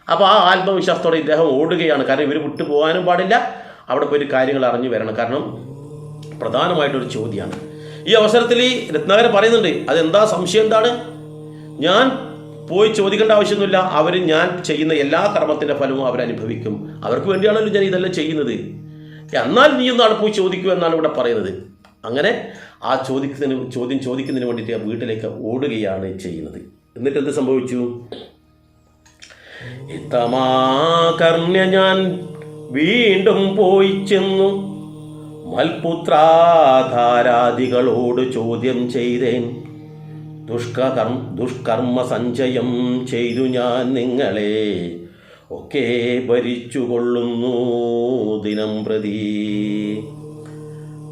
S1: അപ്പോൾ ആ ആത്മവിശ്വാസത്തോടെ ഇദ്ദേഹം ഓടുകയാണ്. കാരണം ഇവർ വിട്ടു പോകാനും പാടില്ല, അവിടെ പോയിട്ട് കാര്യങ്ങൾ അറിഞ്ഞു വരണം. കാരണം പ്രധാനമായിട്ടൊരു ചോദ്യമാണ്. ഈ അവസരത്തിൽ ഈ രത്നാകരൻ പറയുന്നുണ്ട്, അതെന്താ സംശയം എന്താണ്? ഞാൻ പോയി ചോദിക്കേണ്ട ആവശ്യമൊന്നുമില്ല. ഞാൻ ചെയ്യുന്ന എല്ലാ കർമ്മത്തിൻ്റെ ഫലവും അവരനുഭവിക്കും. അവർക്ക് വേണ്ടിയാണല്ലോ ഞാൻ ഇതെല്ലാം ചെയ്യുന്നത്. എന്നാൽ നീ ഒന്നാണ് പോയി ചോദിക്കൂ എന്നാണ് ഇവിടെ പറയുന്നത്. അങ്ങനെ ആ ചോദ്യം ചോദിക്കുന്നതിന് വേണ്ടിയിട്ട് ആ വീട്ടിലേക്ക് ഓടുകയാണ് ചെയ്യുന്നത്. എന്നിട്ട് എന്ത് സംഭവിച്ചു? ഇത്തമാകർണ്യ ഞാൻ വീണ്ടും പോയി ചെന്നു മൽപുത്രാധാരാദികളോട് ചോദ്യം ചെയ്തേൻ. ദുഷ്കർമ്മ സഞ്ചയം ചെയ്തു ഞാൻ നിങ്ങളെ ഒക്കെ ഭരിച്ചുകൊള്ളുന്നു ദിനം പ്രതി.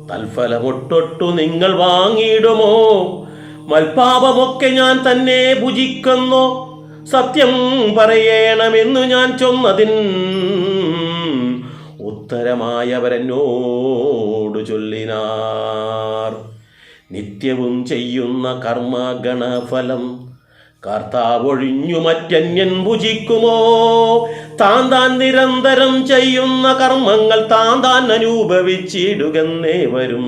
S1: തൽഫലമൊട്ടൊട്ടു നിങ്ങൾ വാങ്ങിയിടുമോ? മൽപാപമൊക്കെ ഞാൻ തന്നെ ഭുജിക്കുന്നു. സത്യം പറയണമെന്നു ഞാൻ ചൊന്നതിൻ ഉത്തരമായവരെന്നോട് ചൊല്ലിനാർ. നിത്യവും ചെയ്യുന്ന കർമ്മഗണഫലം കർത്താവൊഴിഞ്ഞു മറ്റന്യൻ ഭുജിക്കുമോ? താൻ നിരന്തരം ചെയ്യുന്ന കർമ്മങ്ങൾ താൻ അനുഭവിച്ചിടുകന്നേ വരും.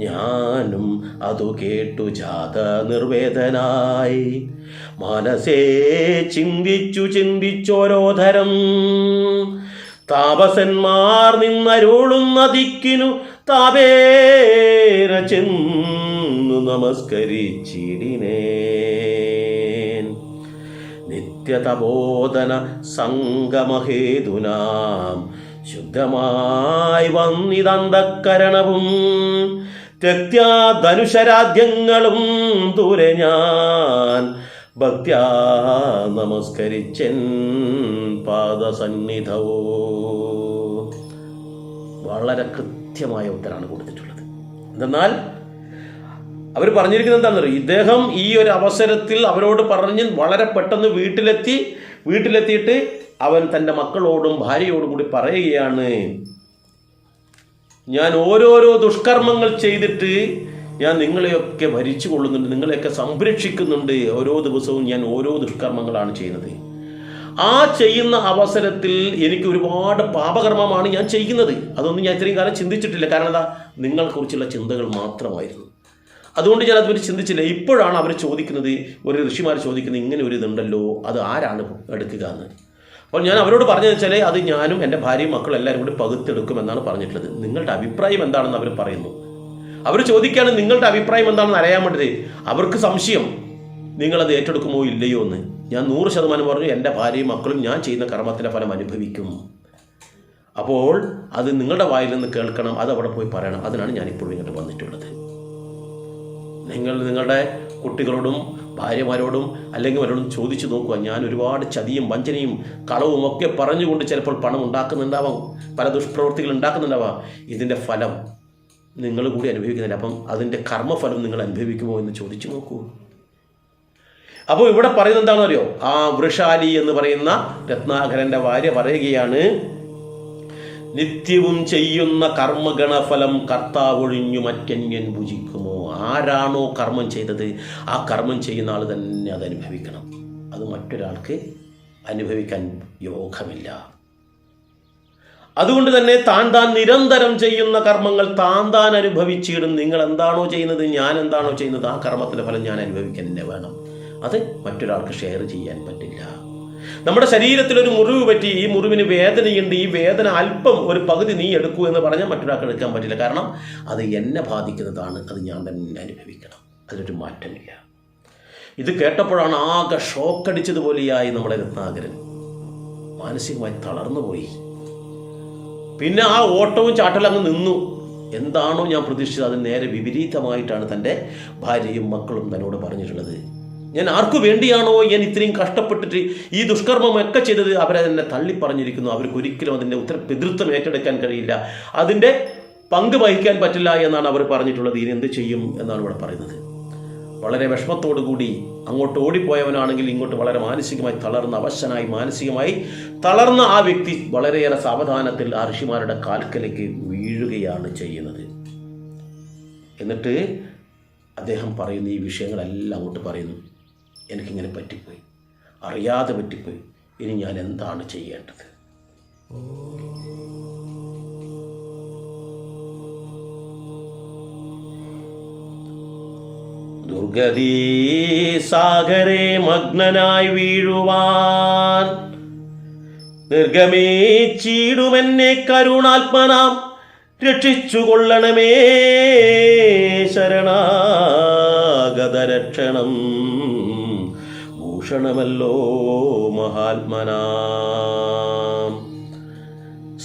S1: ഞാനും അതു കേട്ടു ജാത നിർവേദനായി മനസ്സേ ചിന്തിച്ചോരോധരം. താപസന്മാർ നിന്നരുളുന്ന ദിക്കിനു താപേന ചെന്നു നമസ്കരിച്ചിടിനേൻ. നിത്യതബോധന സംഗമഹേതുനാം ശുദ്ധമായി വന്നിതന്തക്കരണവും ത്യക്ത്യാ ധനുഷരാദ്യങ്ങളും ദൂരെ ഞാൻ ഭക്ത്യാ നമസ്കരിച്ചൻ പാദസന്നിധവോ. വളരെ കൃത്യമായ ഉത്തരമാണ് കൊടുത്തിട്ടുള്ളത്. എന്നാൽ അവർ പറഞ്ഞിരിക്കുന്നത് എന്താണെന്ന് ഇദ്ദേഹം ഈ ഒരു അവസരത്തിൽ അവരോട് പറഞ്ഞ് വളരെ പെട്ടെന്ന് വീട്ടിലെത്തിയിട്ട് അവൻ തൻ്റെ മക്കളോടും ഭാര്യയോടും കൂടി പറയുകയാണ്, ഞാൻ ഓരോരോ ദുഷ്കർമ്മങ്ങൾ ചെയ്തിട്ട് ഞാൻ നിങ്ങളെയൊക്കെ ഭരിച്ചു കൊള്ളുന്നുണ്ട്, നിങ്ങളെയൊക്കെ സംരക്ഷിക്കുന്നുണ്ട്. ഓരോ ദിവസവും ഞാൻ ഓരോ ദുഷ്കർമ്മങ്ങളാണ് ചെയ്യുന്നത്. ആ ചെയ്യുന്ന അവസരത്തിൽ എനിക്ക് ഒരുപാട് പാപകർമ്മമാണ് ഞാൻ ചെയ്യുന്നത്. അതൊന്നും ഞാൻ ഇത്രയും കാലം ചിന്തിച്ചിട്ടില്ല. കാരണം എന്താ, നിങ്ങളെക്കുറിച്ചുള്ള ചിന്തകൾ മാത്രമായിരുന്നു. അതുകൊണ്ട് ഞാൻ അതുവരെ ചിന്തിച്ചില്ല. ഇപ്പോഴാണ് അവർ ചോദിക്കുന്നത്, ഒരു ഋഷിമാർ ചോദിക്കുന്നത്, ഇങ്ങനെ ഒരു ഇതുണ്ടല്ലോ, അത് ആരാണ് എടുക്കുക എന്ന്. അപ്പോൾ ഞാൻ അവരോട് പറഞ്ഞതെന്ന് വെച്ചാൽ, അത് ഞാനും എൻ്റെ ഭാര്യയും മക്കളും എല്ലാവരും കൂടി പകുത്തെടുക്കുമെന്നാണ് പറഞ്ഞിട്ടുള്ളത്. നിങ്ങളുടെ അഭിപ്രായം എന്താണെന്ന് അവർ പറയുന്നു. അവർ ചോദിക്കുകയാണ് നിങ്ങളുടെ അഭിപ്രായം എന്താണെന്ന് അറിയാൻ വേണ്ടത്. അവർക്ക് സംശയം, നിങ്ങളത് ഏറ്റെടുക്കുമോ ഇല്ലയോ എന്ന്. ഞാൻ 100% പറഞ്ഞു, എൻ്റെ ഭാര്യയും മക്കളും ഞാൻ ചെയ്യുന്ന കർമ്മത്തിൻ്റെ ഫലം അനുഭവിക്കും. അപ്പോൾ അത് നിങ്ങളുടെ വായിൽ നിന്ന് കേൾക്കണം, അത് അവിടെ പോയി പറയണം. അതിനാണ് ഞാനിപ്പോൾ ഇങ്ങോട്ട് വന്നിട്ടുള്ളത്. നിങ്ങളുടെ കുട്ടികളോടും ഭാര്യമാരോടും അല്ലെങ്കിൽ അവരോടും ചോദിച്ചു നോക്കുക. ഞാൻ ഒരുപാട് ചതിയും വഞ്ചനയും കളവും ഒക്കെ പറഞ്ഞുകൊണ്ട് ചിലപ്പോൾ പണം ഉണ്ടാക്കുന്നുണ്ടാവാം, പല ദുഷ്പ്രവൃത്തികൾ ഉണ്ടാക്കുന്നുണ്ടാവാം. ഇതിൻ്റെ ഫലം നിങ്ങൾ കൂടി അനുഭവിക്കുന്നില്ല. അപ്പം അതിൻ്റെ കർമ്മഫലം നിങ്ങൾ അനുഭവിക്കുമോ എന്ന് ചോദിച്ചു നോക്കൂ. അപ്പോൾ ഇവിടെ പറയുന്നത് എന്താണെന്ന് അറിയോ? ആ വൃഷാലി എന്ന് പറയുന്ന രത്നാകരൻ്റെ ഭാര്യ പറയുകയാണ്, നിത്യവും ചെയ്യുന്ന കർമ്മഗണഫലം കർത്താവൊഴിഞ്ഞു മറ്റന്യൻ ഭുജിക്കുമോ? ആരാണോ കർമ്മം ചെയ്തത് ആ കർമ്മം ചെയ്യുന്ന ആൾ തന്നെ അത് അനുഭവിക്കണം. അത് മറ്റൊരാൾക്ക് അനുഭവിക്കാൻ യോഗമില്ല. അതുകൊണ്ട് തന്നെ താൻ നിരന്തരം ചെയ്യുന്ന കർമ്മങ്ങൾ താൻ അനുഭവിച്ചിടും. നിങ്ങൾ എന്താണോ ചെയ്യുന്നത്, ഞാൻ എന്താണോ ചെയ്യുന്നത്, ആ കർമ്മത്തിൻ്റെ ഫലം ഞാൻ അനുഭവിക്കാൻ തന്നെ വേണം. അത് മറ്റൊരാൾക്ക് ഷെയർ ചെയ്യാൻ പറ്റില്ല. നമ്മുടെ ശരീരത്തിൽ ഒരു മുറിവ് പറ്റി, ഈ മുറിവിന് വേദനയുണ്ട്, ഈ വേദന അല്പം ഒരു പകുതി നീ എടുക്കൂ എന്ന് പറഞ്ഞാൽ മറ്റൊരാൾക്ക് എടുക്കാൻ പറ്റില്ല. കാരണം അത് എന്നെ ബാധിക്കുന്നതാണ്, അത് ഞാൻ തന്നെ അനുഭവിക്കണം. അതിലൊരു മാറ്റമില്ല. ഇത് കേട്ടപ്പോഴാണ് ആകെ ഷോക്കടിച്ചതുപോലെയായി നമ്മുടെ രത്നാകരൻ. മാനസികമായി തളർന്നുപോയി. പിന്നെ ആ ഓട്ടവും ചാട്ടലും അങ്ങ് നിന്നു. എന്താണോ ഞാൻ പ്രതീക്ഷിച്ചത് അതിന് നേരെ വിപരീതമായിട്ടാണ് തൻ്റെ ഭാര്യയും മക്കളും തന്നോട് പറഞ്ഞിട്ടുള്ളത്. ഞാൻ ആർക്കു വേണ്ടിയാണോ ഞാൻ ഇത്രയും കഷ്ടപ്പെട്ടിട്ട് ഈ ദുഷ്കർമ്മമൊക്കെ ചെയ്തത്, അവരെ തന്നെ തള്ളിപ്പറഞ്ഞിരിക്കുന്നു. അവർക്കൊരിക്കലും അതിൻ്റെ പിതൃത്വം ഏറ്റെടുക്കാൻ കഴിയില്ല, അതിൻ്റെ പങ്ക് വഹിക്കാൻ പറ്റില്ല എന്നാണ് അവർ പറഞ്ഞിട്ടുള്ളത്. ഇനി എന്ത് ചെയ്യും എന്നാണ് ഇവിടെ പറയുന്നത്. വളരെ വിഷമത്തോടു കൂടി അങ്ങോട്ട് ഓടിപ്പോയവനാണെങ്കിൽ ഇങ്ങോട്ട് വളരെ മാനസികമായി തളർന്ന, അവശനായി മാനസികമായി തളർന്ന ആ വ്യക്തി വളരെയേറെ സാവധാനത്തിൽ ആ ഋഷിമാരുടെ കാൽക്കലേക്ക് വീഴുകയാണ് ചെയ്യുന്നത്. എന്നിട്ട് അദ്ദേഹം പറയുന്ന ഈ വിഷയങ്ങളെല്ലാം അങ്ങോട്ട് പറയുന്നു. എനിക്കിങ്ങനെ പറ്റിപ്പോയി, അറിയാതെ പറ്റിപ്പോയി, ഇനി ഞാൻ എന്താണ് ചെയ്യേണ്ടത്? ദുർഗതി സാഗരേ മഗ്നനായി വീഴുവാൻ നിർഗമേച്ചിടുമെന്നെ കരുണാത്മനാം രക്ഷിച്ചുകൊള്ളണമേ ശരണാഗതരക്ഷണം ഭൂഷണമല്ലോ മഹാത്മനാം.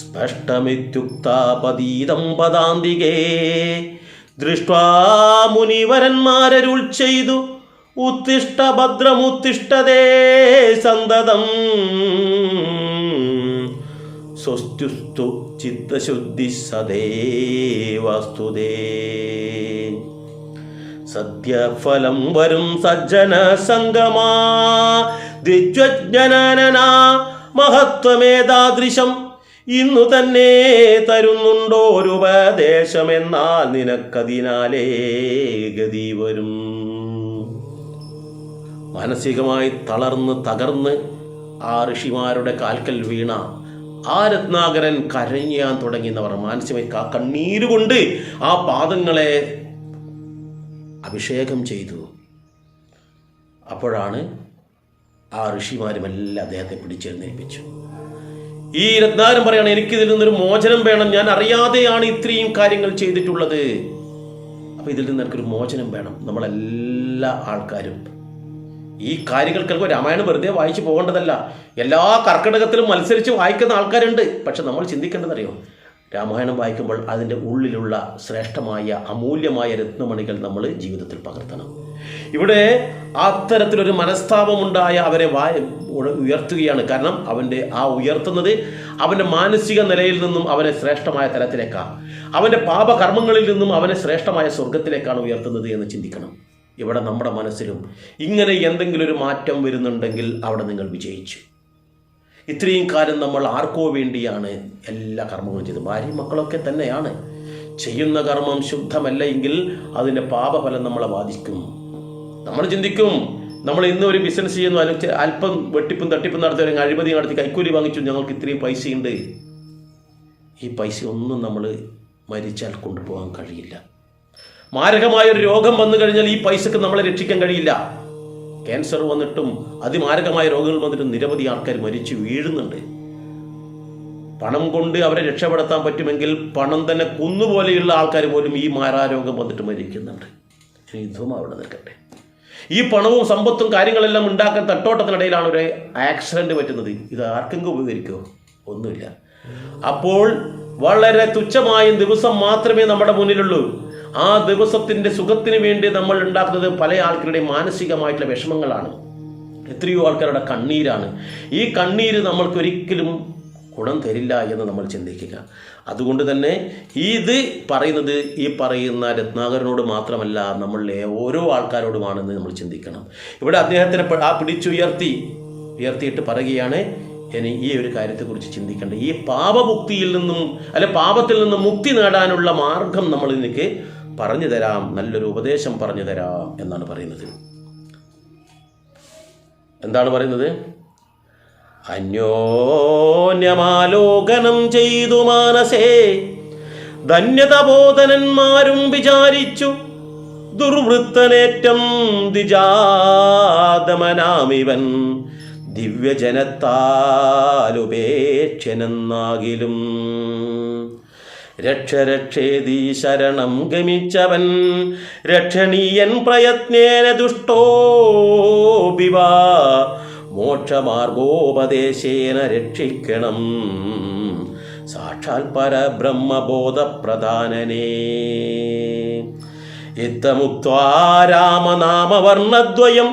S1: സ്പഷ്ടമിത്യുക്താപതീതം പദാന്തികേ ദൃഷ്ട്വാ മുനിവരന്മാരരുൾ ചെയ്തു ഉത്തിഷ്ഠ ഭദ്രമുത്തിഷ്ഠതേ സന്തതം സ്വസ്തുസ്തു ചിത്തശുദ്ധി സദേവസ്തുതേ. സദ്യഫലം വരും സജ്ജന സംഗമാ ദിജ്വജ്ഞനന മഹത്വമേതാദൃശം ഇന്നു തന്നെ തരുന്നുണ്ടോ ഒരുപദേശമെന്നാൽ നിനക്കതിനാലേ ഗതി വരും. മാനസികമായി തളർന്ന് തകർന്ന് ആ ഋഷിമാരുടെ കാൽക്കൽ വീണ ആ രത്നാകരൻ കരഞ്ഞാൻ തുടങ്ങിയെന്നവർ മാനസികമായി കണ്ണീരുകൊണ്ട് ആ പാദങ്ങളെ അഭിഷേകം ചെയ്തു. അപ്പോഴാണ് ആ ഋഷിമാരുമെല്ലാം അദ്ദേഹത്തെ പിടിച്ചെഴുന്നേൽപ്പിച്ചു. ഈ രത്നാകരൻ പറയാണ്, എനിക്കിതിൽ നിന്നൊരു മോചനം വേണം, ഞാൻ അറിയാതെയാണ് ഇത്രയും കാര്യങ്ങൾ ചെയ്തിട്ടുള്ളത്. അപ്പോൾ ഇതിൽ നിന്ന് എനിക്കൊരു മോചനം വേണം. നമ്മളെല്ലാ ആൾക്കാരും ഈ കാര്യങ്ങൾക്കൊക്കെ രാമായണം വെറുതെ വായിച്ചു പോകേണ്ടതല്ല. എല്ലാ കർക്കിടകത്തിലും മത്സരിച്ച് വായിക്കുന്ന ആൾക്കാരുണ്ട്. പക്ഷെ നമ്മൾ ചിന്തിക്കേണ്ടതറിയോ, രാമായണം വായിക്കുമ്പോൾ അതിൻ്റെ ഉള്ളിലുള്ള ശ്രേഷ്ഠമായ അമൂല്യമായ രത്നമണികൾ നമ്മൾ ജീവിതത്തിൽ പകർത്തണം. ഇവിടെ അത്തരത്തിലൊരു മനസ്താപമുണ്ടായ അവരെ ഉയർത്തുകയാണ്. കാരണം അവൻ്റെ ആ ഉയർത്തുന്നത് അവൻ്റെ മാനസിക നിലയിൽ നിന്നും അവനെ ശ്രേഷ്ഠമായ തലത്തിലേക്കാണ്, അവൻ്റെ പാപകർമ്മങ്ങളിൽ നിന്നും അവനെ ശ്രേഷ്ഠമായ സ്വർഗത്തിലേക്കാണ് ഉയർത്തുന്നത് എന്ന് ചിന്തിക്കണം. ഇവിടെ നമ്മുടെ മനസ്സിലും ഇങ്ങനെ എന്തെങ്കിലും ഒരു മാറ്റം വരുന്നുണ്ടെങ്കിൽ അവിടെ നിങ്ങൾ വിജയിച്ചു. ഇത്രയും കാലം നമ്മൾ ആർക്കോ വേണ്ടിയാണ് എല്ലാ കർമ്മങ്ങളും ചെയ്തത്. ഭാര്യയും മക്കളൊക്കെ തന്നെയാണ്. ചെയ്യുന്ന കർമ്മം ശുദ്ധമല്ല എങ്കിൽ അതിൻ്റെ പാപഫലം നമ്മളെ ബാധിക്കും. നമ്മൾ ചിന്തിക്കും, നമ്മൾ ഇന്ന് ഒരു ബിസിനസ് ചെയ്യുന്നു, അല്പം വെട്ടിപ്പും തട്ടിപ്പും നടത്തി, അല്ലെങ്കിൽ അഴിമതി നടത്തി കൈക്കൂലി വാങ്ങിച്ചു, ഞങ്ങൾക്ക് ഇത്രയും പൈസയുണ്ട്. ഈ പൈസ ഒന്നും നമ്മൾ മരിച്ചാൽ കൊണ്ടുപോകാൻ കഴിയില്ല. മാരകമായൊരു രോഗം വന്നു കഴിഞ്ഞാൽ ഈ പൈസക്ക് നമ്മളെ രക്ഷിക്കാൻ കഴിയില്ല. ക്യാൻസർ വന്നിട്ടും അതിമാരകമായ രോഗങ്ങൾ വന്നിട്ടും നിരവധി ആൾക്കാർ മരിച്ചു വീഴുന്നുണ്ട്. പണം കൊണ്ട് അവരെ രക്ഷപ്പെടുത്താൻ പറ്റുമെങ്കിൽ പണം തന്നെ കുന്നുപോലെയുള്ള ആൾക്കാർ പോലും ഈ മാരാരോഗം വന്നിട്ട് മരിക്കുന്നുണ്ട്. ഇതും അവിടെ നിൽക്കട്ടെ. ഈ പണവും സമ്പത്തും കാര്യങ്ങളെല്ലാം ഉണ്ടാക്കാൻ തട്ടോട്ടത്തിനിടയിലാണ് ഒരു ആക്സിഡന്റ് പറ്റുന്നത്. ഇത് ആർക്കെങ്കിലും ഉപകരിക്കുമോ? ഒന്നുമില്ല. അപ്പോൾ വളരെ തുച്ഛമായ ദിവസം മാത്രമേ നമ്മുടെ മുന്നിലുള്ളൂ. ആ ദിവസത്തിൻ്റെ സുഖത്തിന് വേണ്ടി നമ്മൾ ഉണ്ടാക്കുന്നത് പല ആൾക്കാരുടെയും മാനസികമായിട്ടുള്ള വിഷമങ്ങളാണ്, എത്രയോ ആൾക്കാരുടെ കണ്ണീരാണ്. ഈ കണ്ണീര് നമ്മൾക്കൊരിക്കലും ഗുണം തരില്ല എന്ന് നമ്മൾ ചിന്തിക്കുക. അതുകൊണ്ട് തന്നെ ഇത് പറയുന്നത് ഈ പറയുന്ന രത്നാകരനോട് മാത്രമല്ല, നമ്മളിലെ ഓരോ ആൾക്കാരോടുമാണെന്ന് നമ്മൾ ചിന്തിക്കണം. ഇവിടെ അദ്ദേഹത്തിനെ ഉയർത്തിയിട്ട് പറയുകയാണ്, ഇനി ഈ ഒരു കാര്യത്തെക്കുറിച്ച് ചിന്തിക്കേണ്ടത്, ഈ പാപമുക്തിയിൽ നിന്നും പാപത്തിൽ നിന്നും മുക്തി നേടാനുള്ള മാർഗം നമ്മൾ എനിക്ക് പറഞ്ഞു തരാം, നല്ലൊരു ഉപദേശം പറഞ്ഞു തരാം എന്നാണ് പറയുന്നത്. എന്താണ് പറയുന്നത്? അന്യോന്യമാലോകനം ചെയ്തു മാനസേ ധന്യതബോധനന്മാരും വിചാരിച്ചു, ദുർവൃത്തനേറ്റം ദ്വിജാതമനാമിവൻ ദിവ്യജനത്താലുപേക്ഷനെന്നാകിലും രക്ഷരക്ഷേതി ശരണം ഗമിച്ചവൻ രക്ഷണീയൻ പ്രയത്നേന ദുഷ്ടോ ബിവാ മോക്ഷമാർഗോപദേശേന രക്ഷിക്കണം സാക്ഷാൽ പരബ്രഹ്മബോധപ്രധാനനേ. ഇത്തമുക്ത്വാ രാമനാമവർണ്ണദ്വയം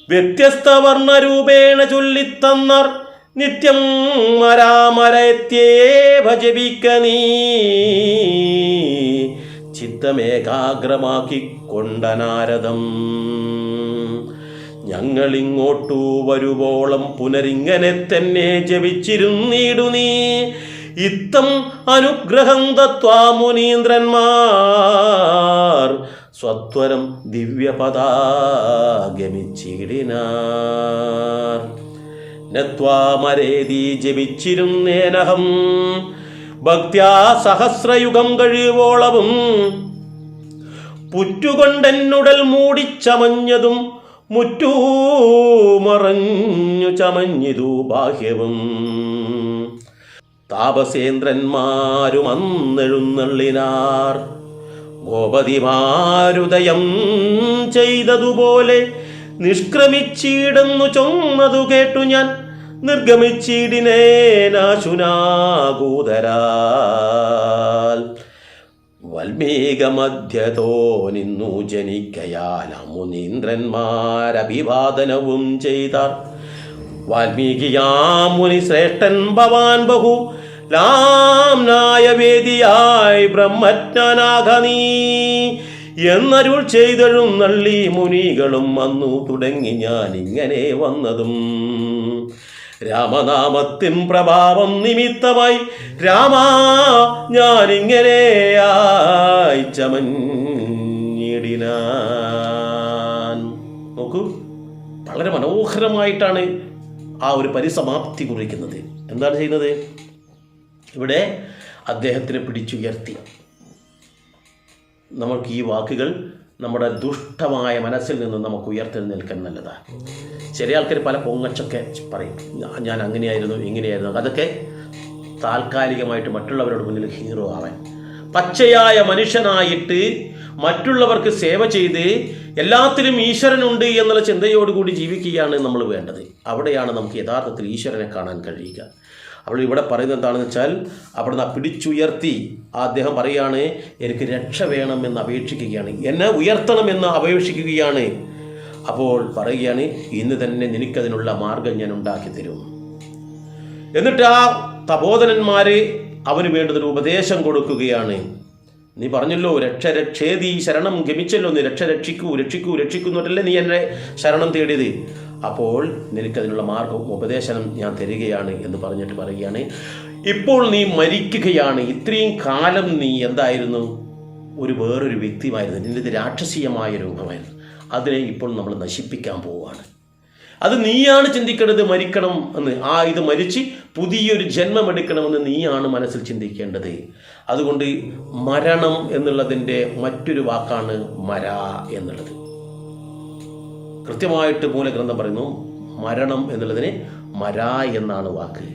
S1: വ്യത്യസ്ത വർണ്ണരൂപേണ ചൊല്ലിത്തന്നർ നിത്യം മരാമരത്യേവ ജപിക്ക നീ ചിത്തമേകാഗ്രമാക്കിക്കൊണ്ട നാരദം. ഞങ്ങളിങ്ങോട്ടു വരുവോളം പുനരിങ്ങനെ തന്നെ ജപിച്ചിരുന്നീടു നീ ഇത്തം അനുഗ്രഹം ദത്വാ മുനീന്ദ്രന്മാർ സ്വത്വരം ദിവ്യപദാഗമിച്ചിടിനാർ. നത്വാമരേതി ജപിച്ചിരുന്നേനഹം ഭക്ത്യാ സഹസ്രയുഗം കഴിയുവോളവും പുറ്റുകൊണ്ടെന്നുടൽ മൂടിച്ചമഞ്ഞതും മുറ്റൂ മറഞ്ഞു ചമഞ്ഞിതു ബാഹ്യവും. താപസേന്ദ്രന്മാരും അന്നെഴുന്നള്ളിനാർ ഗോപതിമാരുദയം ചെയ്തതുപോലെ നിഷ്ക്രമിച്ചിടുന്നു ചൊന്നതു കേട്ടു ഞാൻ നിർഗമിച്ചിടിനേനാശുനാകൂതരാൽ. വൽമീകമധ്യതോ നിന്നു ജനിക്കയാൽ മുനീന്ദ്രന്മാരഭിവാദനവും ചെയ്താർ. വാൽമീകിയാം മുനി ശ്രേഷ്ഠൻ ഭവാൻ ബഹു ലാംനായ വേദിയായി ബ്രഹ്മജ്ഞാനാക നീ എന്നരുൾ ചെയ്തഴും നള്ളി മുനികളും അന്നു തുടങ്ങി ഞാൻ ഇങ്ങനെ വന്നതും. രാമനാമത്തിൻ പ്രഭാവം നിമിത്തമായി രാമാ ഞാനിങ്ങനെയായി ചമഞ്ഞിടിനാൻ. നോക്കൂ, വളരെ മനോഹരമായിട്ടാണ് ആ ഒരു പരിസമാപ്തി കുറിക്കുന്നത്. എന്താണ് ചെയ്യുന്നത്? ഇവിടെ അദ്ദേഹത്തിനെ പിടിച്ചുയർത്തി. നമുക്ക് ഈ വാക്കുകൾ നമ്മുടെ ദുഷ്ടമായ മനസ്സിൽ നിന്ന് നമുക്ക് ഉയർത്തെഴുന്നേൽക്കാൻ നല്ലതാണ്. ചില ആൾക്കാർ പല പൊങ്ങച്ചൊക്കെ പറയും, ഞാൻ അങ്ങനെയായിരുന്നു ഇങ്ങനെയായിരുന്നു. അതൊക്കെ താൽക്കാലികമായിട്ട് മറ്റുള്ളവരുടെ മുന്നിൽ ഹീറോ ആവാൻ. പച്ചയായ മനുഷ്യനായിട്ട് മറ്റുള്ളവർക്ക് സേവ ചെയ്ത് എല്ലാത്തിലും ഈശ്വരനുണ്ട് എന്നുള്ള ചിന്തയോടുകൂടി ജീവിക്കുകയാണ് നമ്മൾ വേണ്ടത്. അവിടെയാണ് നമുക്ക് യഥാർത്ഥത്തിൽ ഈശ്വരനെ കാണാൻ കഴിയുക. അപ്പോൾ ഇവിടെ പറയുന്നത് എന്താണെന്ന് വെച്ചാൽ, അവിടുന്ന് പിടിച്ചുയർത്തി അദ്ദേഹം പറയുകയാണ്, എനിക്ക് രക്ഷ വേണമെന്ന് അപേക്ഷിക്കുകയാണ്, എന്നെ ഉയർത്തണമെന്ന് അപേക്ഷിക്കുകയാണ്. അപ്പോൾ പറയുകയാണ്, ഇന്ന് തന്നെ നിനക്കതിനുള്ള മാർഗം ഞാൻ ഉണ്ടാക്കി തരും. എന്നിട്ട് ആ തപോധനന്മാർ അവന് വേണ്ടതൊരു ഉപദേശം കൊടുക്കുകയാണ്. നീ പറഞ്ഞല്ലോ രക്ഷേതി ശരണം ഗമിച്ചല്ലോ, നീ രക്ഷിക്കൂ എന്നിട്ടല്ലേ നീ എന്നെ ശരണം തേടിയത്. അപ്പോൾ നിനക്കതിനുള്ള മാർഗം ഉപദേശം ഞാൻ തരികയാണ് എന്ന് പറഞ്ഞിട്ട് പറയുകയാണ്, ഇപ്പോൾ നീ മരിക്കുകയാണ്. ഇത്രയും കാലം നീ എന്തായിരുന്നു? വേറൊരു വ്യക്തിയുമായിരുന്നു. നിൻ്റെ രാക്ഷസീയമായ രൂപമായിരുന്നു. അതിനെ ഇപ്പോൾ നമ്മൾ നശിപ്പിക്കാൻ പോവുകയാണ്. അത് നീയാണ് ചിന്തിക്കേണ്ടത്, മരിക്കണം എന്ന്. ഇത് മരിച്ച് പുതിയൊരു ജന്മമെടുക്കണമെന്ന് നീയാണ് മനസ്സിൽ ചിന്തിക്കേണ്ടത്. അതുകൊണ്ട് മരണം എന്നുള്ളതിൻ്റെ മറ്റൊരു വാക്കാണ് മര എന്നുള്ളത്. കൃത്യമായിട്ട് മൂലഗ്രന്ഥം പറയുന്നു, മരണം എന്നുള്ളതിന് മര എന്നാണ് വാക്ക്.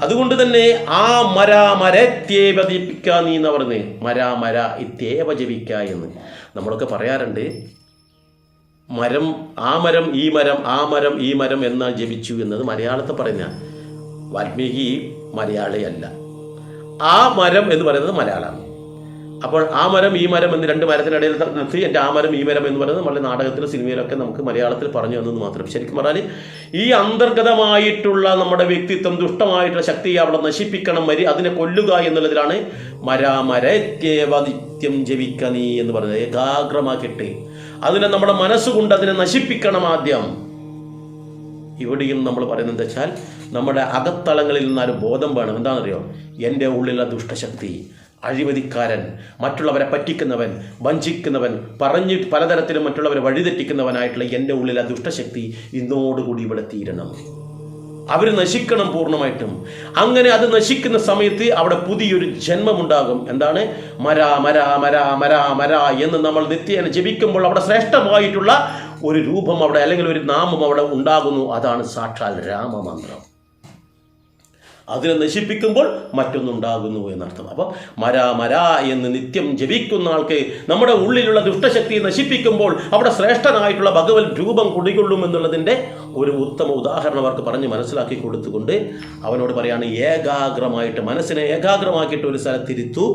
S1: അതുകൊണ്ട് തന്നെ ആ മരത്യേവ ജപിക്ക നീ എന്ന് പറഞ്ഞ് മര ഇത്യേവ ജപിക്ക എന്ന് നമ്മളൊക്കെ പറയാറുണ്ട്. മരം, ആ മരം ഈ മരം, ആ മരം ഈ മരം എന്നാ ജപിച്ചു എന്നത് മലയാളത്തിൽ പറയുന്ന. വാൽമീകി മലയാളിയല്ല. ആ മരം എന്ന് പറയുന്നത് മലയാളമാണ്. അപ്പോൾ ആ മരം ഈ മരം എന്ന് രണ്ട് മരത്തിനിടയിൽ നിർത്തി എൻ്റെ ആ മരം ഈ മരം എന്ന് പറയുന്നത് നമ്മുടെ നാടകത്തിലും സിനിമയിലൊക്കെ നമുക്ക് മലയാളത്തിൽ പറഞ്ഞു തന്നെന്ന് മാത്രം. ശരിക്കും പറഞ്ഞാൽ ഈ അന്തർഗതമായിട്ടുള്ള നമ്മുടെ വ്യക്തിത്വം, ദുഷ്ടമായിട്ടുള്ള ശക്തിയെ അവിടെ നശിപ്പിക്കണം, അതിനെ കൊല്ലുക എന്നുള്ളതിലാണ് മരാമരത്യേവനിത്യം ജപിക്ക നീ എന്ന് പറയുന്നത്. ഏകാഗ്രമാക്കിയിട്ട് അതിനെ നമ്മുടെ മനസ്സുകൊണ്ട് അതിനെ നശിപ്പിക്കണം ആദ്യം. ഇവിടെയും നമ്മൾ പറയുന്നത് എന്താ വെച്ചാൽ നമ്മുടെ അകത്തളങ്ങളിൽ നിന്നൊരു ബോധം വേണം. എന്താണെന്നറിയോ? എൻ്റെ ഉള്ളിലുള്ള ദുഷ്ടശക്തി, അഴിമതിക്കാരൻ, മറ്റുള്ളവരെ പറ്റിക്കുന്നവൻ, വഞ്ചിക്കുന്നവൻ, പറഞ്ഞ് പലതരത്തിലും മറ്റുള്ളവരെ വഴിതെറ്റിക്കുന്നവനായിട്ടുള്ള എൻ്റെ ഉള്ളിലെ ദുഷ്ടശക്തി ഇന്നോടുകൂടി ഇവിടെ തീരണം. അവർ നശിക്കണം പൂർണ്ണമായിട്ടും. അങ്ങനെ അത് നശിക്കുന്ന സമയത്ത് അവിടെ പുതിയൊരു ജന്മമുണ്ടാകും. എന്താണ്? മരാ മരാ മരാ മരാ മരാ എന്ന് നമ്മൾ നിത്യേന ജപിക്കുമ്പോൾ അവിടെ ശ്രേഷ്ഠമായിട്ടുള്ള ഒരു രൂപം അവിടെ, അല്ലെങ്കിൽ ഒരു നാമം അവിടെ ഉണ്ടാകുന്നു. അതാണ് സാക്ഷാൽ രാമമന്ത്രം. അതിനെ നശിപ്പിക്കുമ്പോൾ മറ്റൊന്നുണ്ടാകുന്നു എന്നർത്ഥം. അപ്പം മരാ മരാ എന്ന് നിത്യം ജപിക്കുന്ന ആൾക്ക് നമ്മുടെ ഉള്ളിലുള്ള ദുഷ്ടശക്തിയെ നശിപ്പിക്കുമ്പോൾ അവിടെ ശ്രേഷ്ഠനായിട്ടുള്ള ഭഗവത് രൂപം കുടികൊള്ളും എന്നുള്ളതിൻ്റെ ഒരു ഉത്തമ ഉദാഹരണം അവർക്ക് പറഞ്ഞ് മനസ്സിലാക്കി കൊടുത്തുകൊണ്ട് അവനോട് പറയാണ്, ഏകാഗ്രമായിട്ട് മനസ്സിനെ ഏകാഗ്രമാക്കിയിട്ട് ഒരു സ്ഥലത്തിരുത്തു,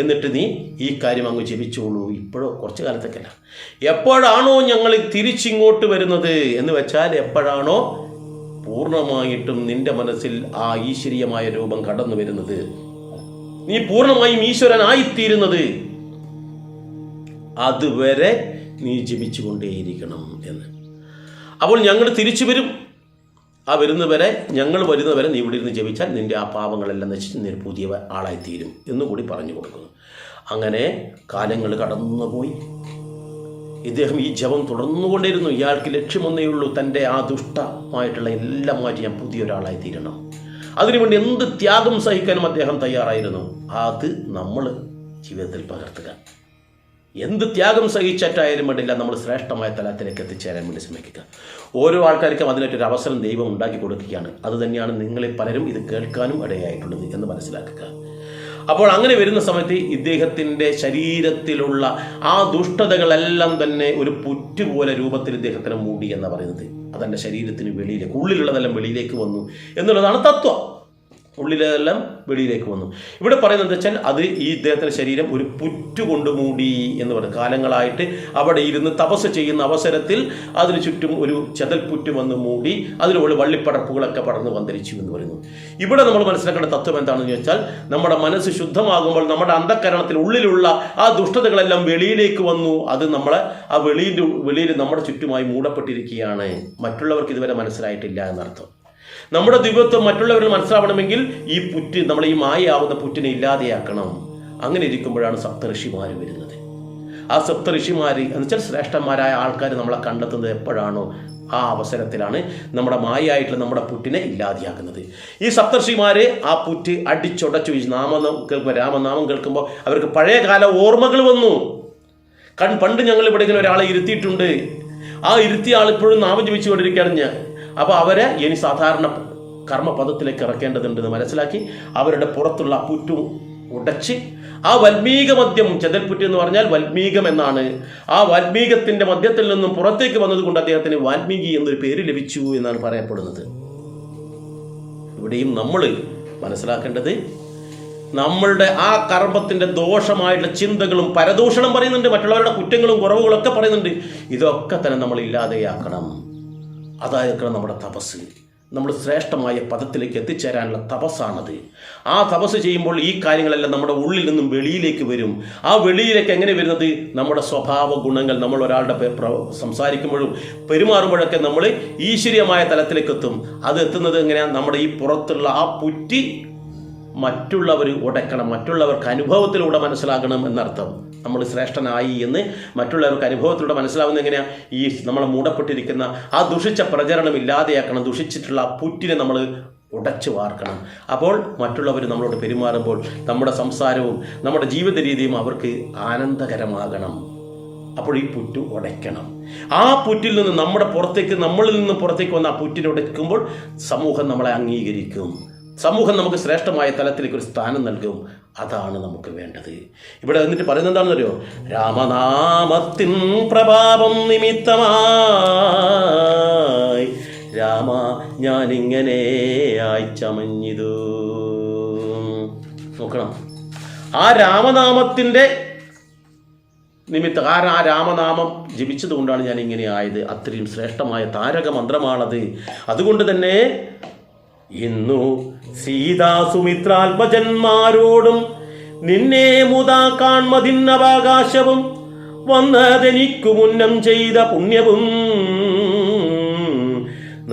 S1: എന്നിട്ട് നീ ഈ കാര്യം അങ്ങ് ജപിച്ചോളൂ. ഇപ്പോഴോ കുറച്ച് കാലത്തേക്കല്ല, എപ്പോഴാണോ ഞങ്ങൾ തിരിച്ചിങ്ങോട്ട് വരുന്നത് എന്ന് വെച്ചാൽ എപ്പോഴാണോ പൂർണ്ണമായിട്ടും നിന്റെ മനസ്സിൽ ആ ഈശ്വരീയമായ രൂപം കടന്നു വരുന്നത്, നീ പൂർണ്ണമായും ഈശ്വരനായിത്തീരുന്നത്, അതുവരെ നീ ജപിച്ചുകൊണ്ടേയിരിക്കണം എന്ന്. അപ്പോൾ ഞങ്ങൾ തിരിച്ചു വരും. ആ വരുന്നവരെ, ഞങ്ങൾ വരുന്നവരെ നീ ഇവിടെ ഇരുന്ന് ജപിച്ചാൽ നിന്റെ ആ പാപങ്ങളെല്ലാം നശിച്ച് നീ പുതിയ ആളായിത്തീരും എന്നുകൂടി പറഞ്ഞു കൊടുക്കുന്നു. അങ്ങനെ കാലങ്ങൾ കടന്നുപോയി. ഇദ്ദേഹം ഈ ജപം തുടർന്നുകൊണ്ടിരുന്നു. ഇയാൾക്ക് ലക്ഷ്യമൊന്നേ ഉള്ളൂ, തൻ്റെ ആ ദുഷ്ടമായിട്ടുള്ള എല്ലാം മാറ്റി ഞാൻ പുതിയൊരാളായി തീരണം. അതിനുവേണ്ടി എന്ത് ത്യാഗം സഹിക്കാനും അദ്ദേഹം തയ്യാറായിരുന്നു. അത് നമ്മൾ ജീവിതത്തിൽ പകർത്തുക. എന്ത് ത്യാഗം സഹിച്ചിട്ടായാലും വേണ്ടില്ല, നമ്മൾ ശ്രേഷ്ഠമായ തലത്തിലേക്ക് എത്തിച്ചേരാൻ വേണ്ടി ശ്രമിക്കുക. ഓരോ ആൾക്കാർക്കും അതിനൊരു അവസരം ദൈവം ഉണ്ടാക്കി കൊടുക്കുകയാണ്. അത് തന്നെയാണ് നിങ്ങളിൽ പലരും ഇത് കേൾക്കാനും ഇടയായിട്ടുള്ളത് എന്ന് മനസ്സിലാക്കുക. അപ്പോൾ അങ്ങനെ വരുന്ന സമയത്ത് ഇദ്ദേഹത്തിൻ്റെ ശരീരത്തിലുള്ള ആ ദുഷ്ടതകളെല്ലാം തന്നെ ഒരു പുറ്റുപോലെ രൂപത്തിൽ ഇദ്ദേഹത്തിനെ മൂടി എന്നാണ് പറയുന്നത്. അതെൻ്റെ ശരീരത്തിന് വെളിയിലേക്ക്, ഉള്ളിലുള്ളതെല്ലാം വെളിയിലേക്ക് വന്നു എന്നുള്ളതാണ് തത്വം. ഉള്ളിലെല്ലാം വെളിയിലേക്ക് വന്നു. ഇവിടെ പറയുന്നത് വെച്ചാൽ അത് ഈ ഇദ്ദേഹത്തിൻ്റെ ശരീരം ഒരു പുറ്റുകൊണ്ട് മൂടി എന്ന് പറയും. കാലങ്ങളായിട്ട് അവിടെ ഇരുന്ന് തപസ് ചെയ്യുന്ന അവസരത്തിൽ അതിന് ചുറ്റും ഒരു ചെതൽപ്പുറ്റ് വന്ന് മൂടി അതിലുള്ള വള്ളിപ്പടർപ്പുകളൊക്കെ പടർന്ന് വന്തരിച്ചു എന്ന് പറയുന്നു. ഇവിടെ നമ്മൾ മനസ്സിലാക്കേണ്ട തത്വം എന്താണെന്ന് ചോദിച്ചാൽ, നമ്മുടെ മനസ്സ് ശുദ്ധമാകുമ്പോൾ നമ്മുടെ അന്ധകരണത്തിൽ ഉള്ളിലുള്ള ആ ദുഷ്ടതകളെല്ലാം വെളിയിലേക്ക് വന്നു. അത് നമ്മളെ ആ വെളിയിൽ നമ്മുടെ ചുറ്റുമായി മൂടപ്പെട്ടിരിക്കുകയാണ്. മറ്റുള്ളവർക്ക് ഇതുവരെ മനസ്സിലായിട്ടില്ല എന്നർത്ഥം. നമ്മുടെ ദിവത്വം മറ്റുള്ളവരിൽ മനസ്സിലാവണമെങ്കിൽ ഈ പുറ്റ്, നമ്മൾ ഈ മായയാവുന്ന പുറ്റിനെ ഇല്ലാതെയാക്കണം. അങ്ങനെ ഇരിക്കുമ്പോഴാണ് സപ്തഋഷിമാർ വരുന്നത്. ആ സപ്തഋഷിമാർ എന്ന് വെച്ചാൽ ശ്രേഷ്ഠന്മാരായ ആൾക്കാർ നമ്മളെ കണ്ടെത്തുന്നത് എപ്പോഴാണോ ആ അവസരത്തിലാണ് നമ്മുടെ മായയായിട്ടുള്ള നമ്മുടെ പുറ്റിനെ ഇല്ലാതെയാക്കുന്നത്. ഈ സപ്തഋഷിമാർ ആ പുറ്റ് അടിച്ചുടച്ചു കേൾക്കുമ്പോൾ, രാമനാമം കേൾക്കുമ്പോൾ അവർക്ക് പഴയകാല ഓർമ്മകൾ വന്നു. പണ്ട് ഞങ്ങൾ ഇവിടെ ഇങ്ങനെ ഒരാളെ ഇരുത്തിയിട്ടുണ്ട്, ആ ഇരുത്തിയ ആളിപ്പോഴും നാമം ജപിച്ചുകൊണ്ടിരിക്കുകയാണ് ഞാൻ. അപ്പോൾ അവരെ ഇനി സാധാരണ കർമ്മപദത്തിലേക്ക് ഇറക്കേണ്ടതുണ്ടെന്ന് മനസ്സിലാക്കി അവരുടെ പുറത്തുള്ള പുറ്റു ഉടച്ച് ആ വൽമീക മദ്യം, ചെതൽപുറ്റ് എന്ന് പറഞ്ഞാൽ വൽമീകം എന്നാണ്, ആ വൽമീകത്തിൻ്റെ മദ്യത്തിൽ നിന്നും പുറത്തേക്ക് വന്നതുകൊണ്ട് അദ്ദേഹത്തിന് വാൽമീകി എന്നൊരു പേര് ലഭിച്ചു എന്നാണ് പറയപ്പെടുന്നത്. ഇവിടെയും നമ്മൾ മനസ്സിലാക്കേണ്ടത്, നമ്മളുടെ ആ കർമ്മത്തിൻ്റെ ദോഷമായിട്ടുള്ള ചിന്തകളും പരദൂഷണം പറയുന്നുണ്ട്, മറ്റുള്ളവരുടെ കുറ്റങ്ങളും കുറവുകളൊക്കെ പറയുന്നുണ്ട്. ഇതൊക്കെ തന്നെ നമ്മൾ ഇല്ലാതെയാക്കണം. അതായിരിക്കണം നമ്മുടെ തപസ്. നമ്മൾ ശ്രേഷ്ഠമായ പദത്തിലേക്ക് എത്തിച്ചേരാനുള്ള തപസ്സാണത്. ആ തപസ് ചെയ്യുമ്പോൾ ഈ കാര്യങ്ങളെല്ലാം നമ്മുടെ ഉള്ളിൽ നിന്നും വെളിയിലേക്ക് വരും. ആ വെളിയിലേക്ക് എങ്ങനെ വരുന്നത്? നമ്മുടെ സ്വഭാവ ഗുണങ്ങൾ, നമ്മൾ ഒരാളുടെ സംസാരിക്കുമ്പോഴും പെരുമാറുമ്പോഴൊക്കെ നമ്മൾ ഈശ്വരീയമായ തലത്തിലേക്ക് എത്തും. അത് എത്തുന്നത് എങ്ങനെയാണ്? നമ്മുടെ ഈ പുറത്തുള്ള ആ പുറ്റി മറ്റുള്ളവർ ഉടക്കണം, മറ്റുള്ളവർക്ക് അനുഭവത്തിലൂടെ മനസ്സിലാകണം എന്നർത്ഥം. നമ്മൾ ശ്രേഷ്ഠനായി എന്ന് മറ്റുള്ളവർക്ക് അനുഭവത്തിലൂടെ മനസ്സിലാവുന്നത് എങ്ങനെയാണ്? ഈ നമ്മളെ മൂടപ്പെട്ടിരിക്കുന്ന ആ ദുഷിച്ച പ്രചരണം ഇല്ലാതെയാക്കണം. ദുഷിച്ചിട്ടുള്ള ആ പുറ്റിനെ നമ്മൾ ഉടച്ചു വാർക്കണം. അപ്പോൾ മറ്റുള്ളവർ നമ്മളോട് പെരുമാറുമ്പോൾ നമ്മുടെ സംസാരവും നമ്മുടെ ജീവിത രീതിയും അവർക്ക് ആനന്ദകരമാകണം. അപ്പോൾ ഈ പുറ്റ് ഉടയ്ക്കണം. ആ പുറ്റിൽ നിന്ന് നമ്മളിൽ നിന്ന് പുറത്തേക്ക് വന്ന ആ പുറ്റിനെ ഉടയ്ക്കുമ്പോൾ സമൂഹം നമ്മളെ അംഗീകരിക്കും. സമൂഹം നമുക്ക് ശ്രേഷ്ഠമായ തലത്തിലേക്ക് ഒരു സ്ഥാനം നൽകും. അതാണ് നമുക്ക് വേണ്ടത്. ഇവിടെ എന്നിട്ട് പറയുന്നത് എന്താണെന്നറിയോ? രാമനാമത്തിൻ പ്രഭാവം നിമിത്തമായി രാമ ഞാനിങ്ങനെ ചമഞ്ഞിതു. നോക്കണം, ആ രാമനാമത്തിൻ്റെ നിമിത്തം. കാരണം ആ രാമനാമം ജപിച്ചതുകൊണ്ടാണ് ഞാൻ ഇങ്ങനെ ആയത്. അത്രയും ശ്രേഷ്ഠമായ താരക മന്ത്രമാണത്. അതുകൊണ്ട് തന്നെ ഇന്നു സീതാസുമിത്രാത്മജന്മാരോടും നിന്നെ മുതാ കാൺമതിന്നവകാശവും വന്നതെനിക്കു മുന്നം ചെയ്ത പുണ്യവും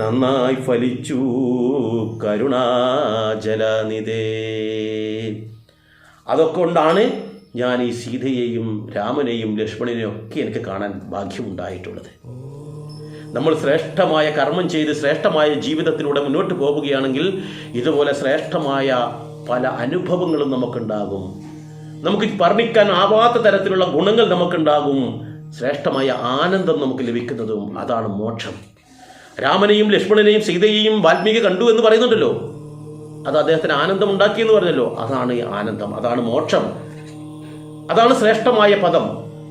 S1: നന്നായി ഫലിച്ചു കരുണാജലനിധേ. അതൊക്കെ കൊണ്ടാണ് ഞാൻ ഈ സീതയെയും രാമനെയും ലക്ഷ്മണനെയും ഒക്കെ എനിക്ക് കാണാൻ ഭാഗ്യമുണ്ടായിട്ടുള്ളത്. നമ്മൾ ശ്രേഷ്ഠമായ കർമ്മം ചെയ്ത് ശ്രേഷ്ഠമായ ജീവിതത്തിലൂടെ മുന്നോട്ട് പോവുകയാണെങ്കിൽ ഇതുപോലെ ശ്രേഷ്ഠമായ പല അനുഭവങ്ങളും നമുക്കുണ്ടാകും. നമുക്ക് വർണ്ണിക്കാൻ ആവാത്ത തരത്തിലുള്ള ഗുണങ്ങൾ നമുക്കുണ്ടാകും. ശ്രേഷ്ഠമായ ആനന്ദം നമുക്ക് ലഭിക്കുന്നതും അതാണ് മോക്ഷം. രാമനെയും ലക്ഷ്മണനെയും സീതയെയും വാൽമീകി കണ്ടു എന്ന് പറയുന്നുണ്ടല്ലോ, അത് അദ്ദേഹത്തിന് ആനന്ദം ഉണ്ടാക്കി എന്ന് പറഞ്ഞല്ലോ. അതാണ് ആനന്ദം, അതാണ് മോക്ഷം, അതാണ് ശ്രേഷ്ഠമായ പദം.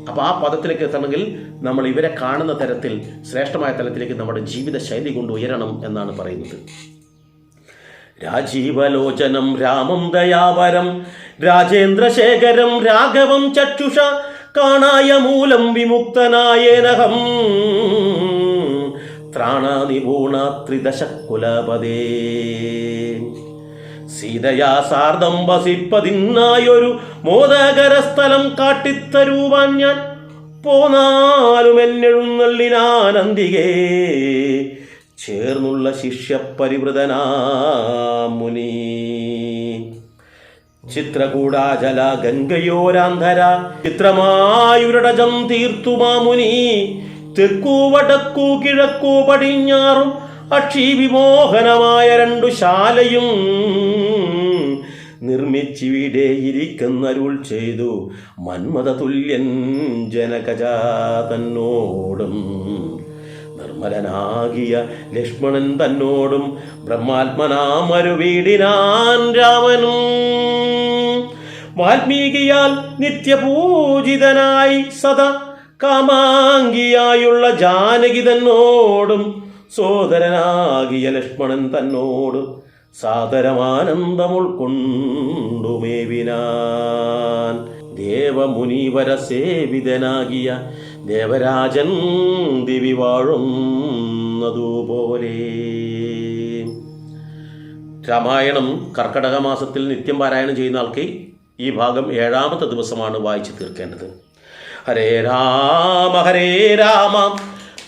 S1: അപ്പോൾ ആ പദത്തിലേക്ക് എത്തണമെങ്കിൽ നമ്മൾ ഇവരെ കാണുന്ന തരത്തിൽ ശ്രേഷ്ഠമായ തലത്തിലേക്ക് നമ്മുടെ ജീവിത ശൈലി കൊണ്ട് ഉയരണം എന്നാണ് പറയുന്നത്. രാജീവലോചനം രാമം ദയാവരം രാജേന്ദ്രശേഖരം രാഘവം ചക്ഷുഷ കാണായ മൂലം വിമുക്തനായേനഹം ത്രാണനിപൂണ ത്രിദശകുലപദേ. സീതയാ സാർദ്ധം വസിപ്പതിനായൊരു മോദകര സ്ഥലം കാട്ടിത്തരുവാൻ ഞാൻ പോന്നാലും എന്നെഴുന്നള്ളിനാനന്ദികേ ചേർന്നുള്ള ശിഷ്യപരിവൃതനാമുനി. ചിത്രകൂടാചല ഗംഗയോരാന്ധര ചിത്രമായുരടജം തീർത്തുമാമുനി. തെക്കൂ വടക്കൂ കിഴക്കൂ പടിഞ്ഞാറും അക്ഷീവിമോഹനമായ രണ്ടു ശാലയും നിർമ്മിച്ചിവിടെ ഇരിക്കുന്നരുൾ ചെയ്തു മന്മഥ തുല്യൻ ജനകജാതന്നോടും നിർമ്മലനാകിയ ലക്ഷ്മണൻ തന്നോടും ബ്രഹ്മാത്മനാമരുവീടിനാൻ രാമനും. വാൽമീകിയാൽ നിത്യപൂജിതനായി സദാ കാമാംഗിയായുള്ള ജാനകി തന്നോടും സോദരനാകിയ ലക്ഷ്മണൻ തന്നോടും സാദരമാനന്ദം ഉൾക്കൊണ്ടുമേവിനാൻ. ദേവമുനീവര സേവിതനാകിയ ദേവരാജൻ ദിവി വാഴുന്നതുപോലെ. രാമായണം കർക്കടക മാസത്തിൽ നിത്യം പാരായണം ചെയ്യുന്ന ആൾക്ക് ഈ ഭാഗം 7ാമത്തെ ദിവസമാണ് വായിച്ചു തീർക്കേണ്ടത്. ഹരേ രാമ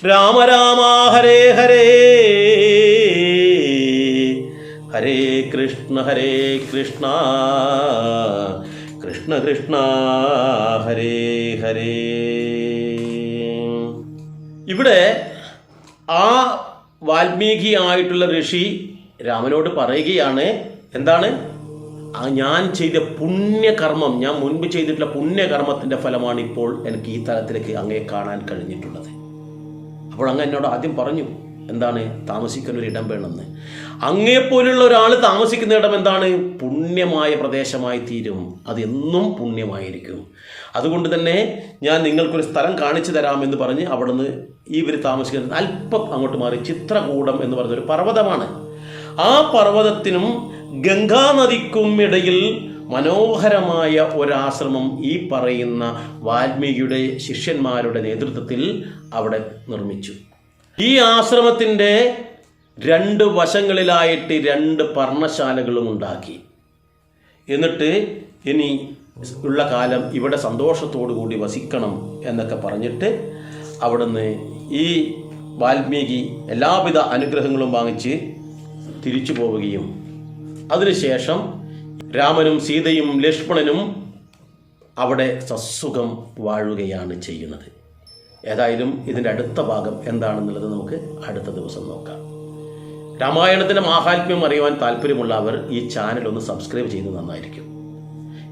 S1: രാമ രാമ ഹരേ ഹരേ, ഹരേ കൃഷ്ണ കൃഷ്ണ കൃഷ്ണ ഹരേ ഹരേ. ഇവിടെ ആ വാൽമീകി ആയിട്ടുള്ള ഋഷി രാമനോട് പറയുകയാണ്, എന്താണ്? ഞാൻ ചെയ്ത പുണ്യകർമ്മം, ഞാൻ മുൻപ് ചെയ്തിട്ടുള്ള പുണ്യകർമ്മത്തിൻ്റെ ഫലമാണ് ഇപ്പോൾ എനിക്ക് ഈ തലത്തിലേക്ക് അങ്ങേ കാണാൻ കഴിഞ്ഞിട്ടുള്ളത്. അപ്പോൾ അങ്ങ് എന്നോട് ആദ്യം പറഞ്ഞു, എന്താണ്? താമസിക്കുന്ന ഒരു ഇടം വേണമെന്ന്. അങ്ങേപ്പോലുള്ള ഒരാൾ താമസിക്കുന്ന ഇടം എന്താണ്? പുണ്യമായ പ്രദേശമായി തീരും, അതെന്നും പുണ്യമായിരിക്കും. അതുകൊണ്ട് തന്നെ ഞാൻ നിങ്ങൾക്കൊരു സ്ഥലം കാണിച്ചു തരാമെന്ന് പറഞ്ഞ് അവിടുന്ന് ഇവർ താമസിക്കുന്നത് അല്പം അങ്ങോട്ട് മാറി ചിത്രകൂടം എന്ന് പറഞ്ഞൊരു പർവ്വതമാണ്. ആ പർവ്വതത്തിനും ഗംഗാനദിക്കും ഇടയിൽ മനോഹരമായ ഒരാശ്രമം ഈ പറയുന്ന വാൽമീകിയുടെ ശിഷ്യന്മാരുടെ നേതൃത്വത്തിൽ അവിടെ നിർമ്മിച്ചു. ഈ ആശ്രമത്തിൻ്റെ 2 വശങ്ങളിലായിട്ട് 2 പർണശാലകളും ഉണ്ടാക്കി. എന്നിട്ട് ഇനി ഉള്ള കാലം ഇവിടെ സന്തോഷത്തോടു കൂടി വസിക്കണം എന്നൊക്കെ പറഞ്ഞിട്ട് അവിടുന്ന് ഈ വാൽമീകി എല്ലാവിധ അനുഗ്രഹങ്ങളും വാങ്ങിച്ച് തിരിച്ചു പോവുകയും അതിനുശേഷം രാമനും സീതയും ലക്ഷ്മണനും അവിടെ സസുഖം വാഴുകയാണ് ചെയ്യുന്നത്. ഏതായാലും ഇതിൻ്റെ അടുത്ത ഭാഗം എന്താണെന്നുള്ളത് നമുക്ക് അടുത്ത ദിവസം നോക്കാം. രാമായണത്തിൻ്റെ മാഹാത്മ്യം അറിയുവാൻ താല്പര്യമുള്ളവർ ഈ ചാനൽ ഒന്ന് സബ്സ്ക്രൈബ് ചെയ്യുന്നത് നന്നായിരിക്കും.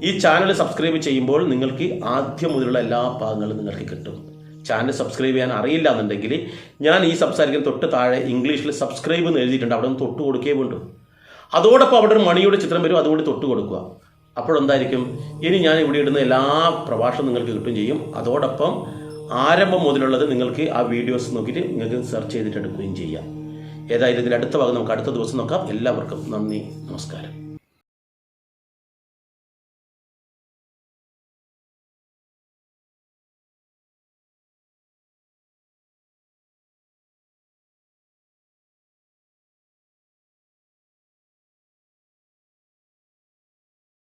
S1: ഈ ചാനൽ സബ്സ്ക്രൈബ് ചെയ്യുമ്പോൾ നിങ്ങൾക്ക് ആദ്യം മുതലുള്ള എല്ലാ ഭാഗങ്ങളും നിങ്ങൾക്ക് കിട്ടും. ചാനൽ സബ്സ്ക്രൈബ് ചെയ്യാൻ അറിയില്ല എന്നുണ്ടെങ്കിൽ ഞാൻ ഈ സംസാരിക്കുന്ന തൊട്ട് താഴെ ഇംഗ്ലീഷിൽ സബ്സ്ക്രൈബ് എന്ന് എഴുതിയിട്ടുണ്ട്, അവിടെ ഒന്ന് തൊട്ട് കൊടുക്കേ വേണ്ടു. അതോടൊപ്പം അവിടെ ഒരു മണിയുടെ ചിത്രം വരും, അതുകൊണ്ട് തൊട്ട് കൊടുക്കുക. അപ്പോഴെന്തായിരിക്കും, ഇനി ഞാൻ ഇവിടെ ഇടുന്ന എല്ലാ പ്രഭാഷണവും നിങ്ങൾക്ക് കിട്ടുകയും ചെയ്യും. അതോടൊപ്പം ആരംഭം മുതലുള്ളത് നിങ്ങൾക്ക് ആ വീഡിയോസ് നോക്കിയിട്ട് നിങ്ങൾക്ക് സെർച്ച് ചെയ്തിട്ട് എടുക്കുകയും ചെയ്യാം. ഏതായാലും ഇതിൻ്റെ അടുത്ത ഭാഗം നമുക്ക് അടുത്ത ദിവസം നോക്കാം. എല്ലാവർക്കും നന്ദി, നമസ്കാരം.